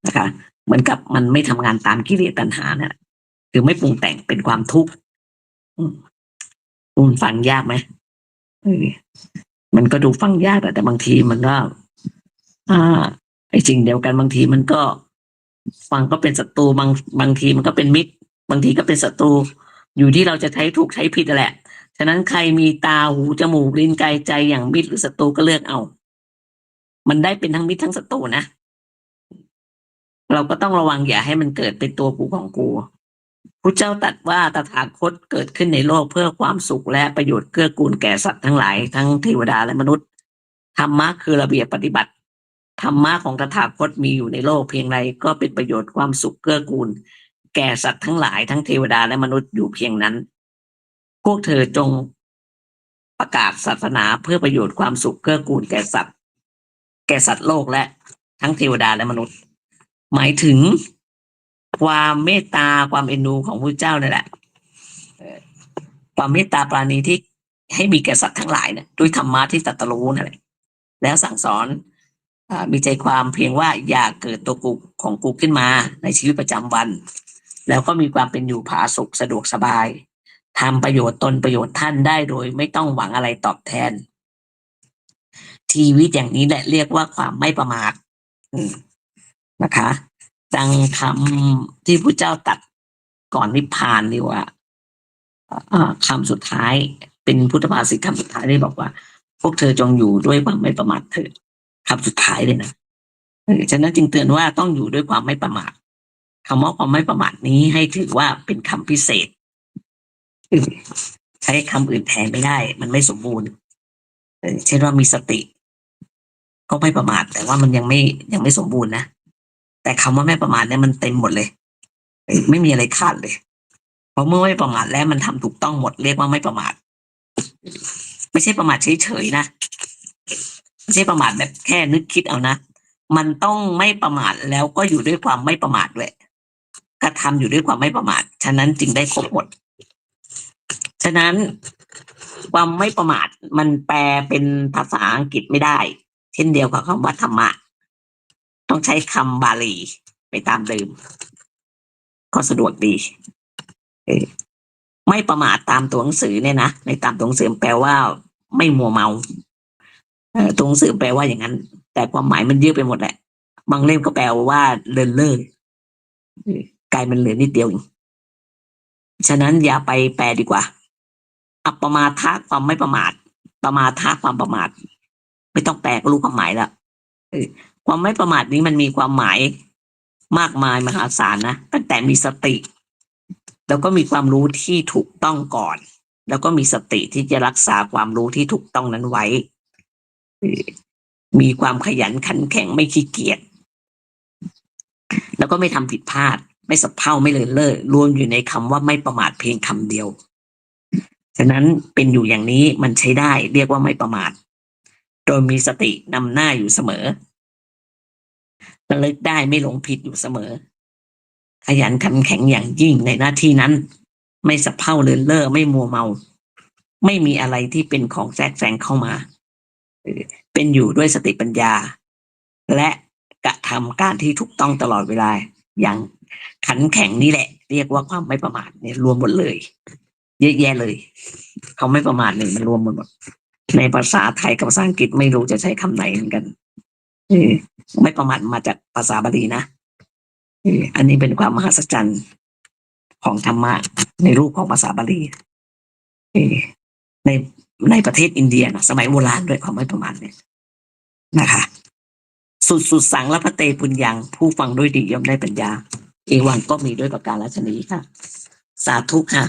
นะคะเหมือนกับมันไม่ทำงานตามกิเลสตัณหาเนี่ยคือไม่ปรุงแต่งเป็นความทุกข์คุณฟังยากไหมมันก็ดูฟังยากแต่บางทีมันก็ไอ้สิ่งเดียวกันบางทีมันก็ฟังก็เป็นศัตรูบางทีมันก็เป็นมิตรบางทีก็เป็นศัตรูอยู่ที่เราจะใช้ถูกใช้ผิดแหละฉะนั้นใครมีตาหูจมูกลิ้นกายใจอย่างมิตรหรือศัตรูก็เลือกเอามันได้เป็นทั้งมิตรทั้งศัตรูนะเราก็ต้องระวังอย่าให้มันเกิดเป็นตัวกูของกูพระเจ้าตรัสว่าตถาคตเกิดขึ้นในโลกเพื่อความสุขและประโยชน์เกื้อกูลแก่สัตว์ทั้งหลายทั้งเทวดาและมนุษย์ธรรมะคือระเบียบปฏิบัติธรรมะของตถาคตมีอยู่ในโลกเพียงใดก็เป็นประโยชน์ความสุขเกื้อกูลแก่สัตว์ทั้งหลายทั้งเทวดาและมนุษย์อยู่เพียงนั้นพวกเธอจงประกาศศาสนาเพื่อประโยชน์ความสุขเกื้อกูลแก่สัตว์โลกและทั้งเทวดาและมนุษย์หมายถึงความเมตตาความเอ็นดูของพระเจ้านี่แหละความเมตตาปราณีที่ให้มีแก่สัตว์ทั้งหลายเนี่ยด้วยธรรมะที่ตรัสรู้นั่นแหละแล้วสั่งสอนมีใจความเพียงว่าอย่าเกิดตัวกูของกูขึ้นมาในชีวิตประจำวันแล้วก็มีความเป็นอยู่ผาสุกสะดวกสบายทำประโยชน์ตนประโยชน์ท่านได้โดยไม่ต้องหวังอะไรตอบแทนชีวิตอย่างนี้แหละเรียกว่าความไม่ประมาทนะคะดังคำที่พระเจ้าตรัสก่อนนิพพานนี่ว่าคำสุดท้ายเป็นพุทธภาษิตคำสุดท้ายได้บอกว่าพวกเธอจงอยู่ด้วยความไม่ประมาทเถิดคำสุดท้ายเลยนะฉะนั้นจึงเตือนว่าต้องอยู่ด้วยความไม่ประมาทคำว่าความไม่ประมาทนี้ให้ถือว่าเป็นคำพิเศษใช้คำอื่นแทนไม่ได้มันไม่สมบูรณ์เช่นว่ามีสติก็ไม่ประมาทแต่ว่ามันยังไม่สมบูรณ์นะแต่คำว่าไม่ประมาทเนี่ยมันเต็มหมดเลยไม่มีอะไรขาดเลยเพราะเมื่อไม่ประมาทแล้วมันทำถูกต้องหมดเรียกว่าไม่ประมาทไม่ใช่ประมาทเฉยๆนะไม่ใช่ประมาทแบบแค่นึกคิดเอานะมันต้องไม่ประมาทแล้วก็อยู่ด้วยความไม่ประมาทด้วยกระทำอยู่ด้วยความไม่ประมาทฉะนั้นจึงได้ครบหมดฉะนั้นความไม่ประมาทมันแปลเป็นภาษาอังกฤษไม่ได้เช่นเดียวกับคำว่าธรรมะต้องใช้คำบาลีไปตามเดิมก็สะดวกดีไม่ประมาทตามตัวหนังสือเนี่ยนะในตามตัวหนังสือแปลว่าไม่มัวเมาตัวหนังสือแปลว่าอย่างนั้นแต่ความหมายมันเยอะไปหมดแหละบางเล่มก็แปลว่าเลินเล่อกลายเป็นเหลือนิดเดียวฉะนั้นอย่าไปแปลดีกว่าอัปปมาทะความไม่ประมาทประมาทะความประมาทไม่ต้องแปลก็รู้ความหมายแล้วความไม่ประมาทนี้มันมีความหมายมากมายมหาศาลนะตั้งแต่มีสติแล้วก็มีความรู้ที่ถูกต้องก่อนแล้วก็มีสติที่จะรักษาความรู้ที่ถูกต้องนั้นไว้มีความขยันขันแข็งไม่ขี้เกียจแล้วก็ไม่ทำผิดพลาดไม่สับเพร่าไม่เลินเล่อรวมอยู่ในคำว่าไม่ประมาทเพียงคำเดียวฉะนั้นเป็นอยู่อย่างนี้มันใช้ได้เรียกว่าไม่ประมาทโดยมีสตินำหน้าอยู่เสมอระลึกได้ไม่หลงผิดอยู่เสมอขยันขันแข็งอย่างยิ่งในหน้าที่นั้นไม่สับเพร่าเลินเล่อไม่มัวเมาไม่มีอะไรที่เป็นของแทรกแซงเข้ามา เป็นอยู่ด้วยสติปัญญา และกระทำการที่ถูกต้องตลอดเวลาอย่างขันแข็งนี่แหละ เรียกว่าความไม่ประมาทเนี่ยรวมหมดเลยเยอะแยะเลยเขาไม่ประมาทเลยมันรวมหมดในภาษาไทยกับภาษาอังกฤษไม่รู้จะใช้คำไหนเหมือนกันไม่ประมาทมาจากภาษาบาลีนะอันนี้เป็นความมหัศจรรย์ของธรรมะในรูปของภาษาบาลีในในประเทศอินเดียนะสมัยโบราณด้วยความไม่ประมาทเนี่ยนะคะสุดสังละพะเตปุญญังผู้ฟังด้วยดีย่อมได้ปัญญาเอวังก็มีด้วยประการฉนี้ค่ะสาธุค่ะ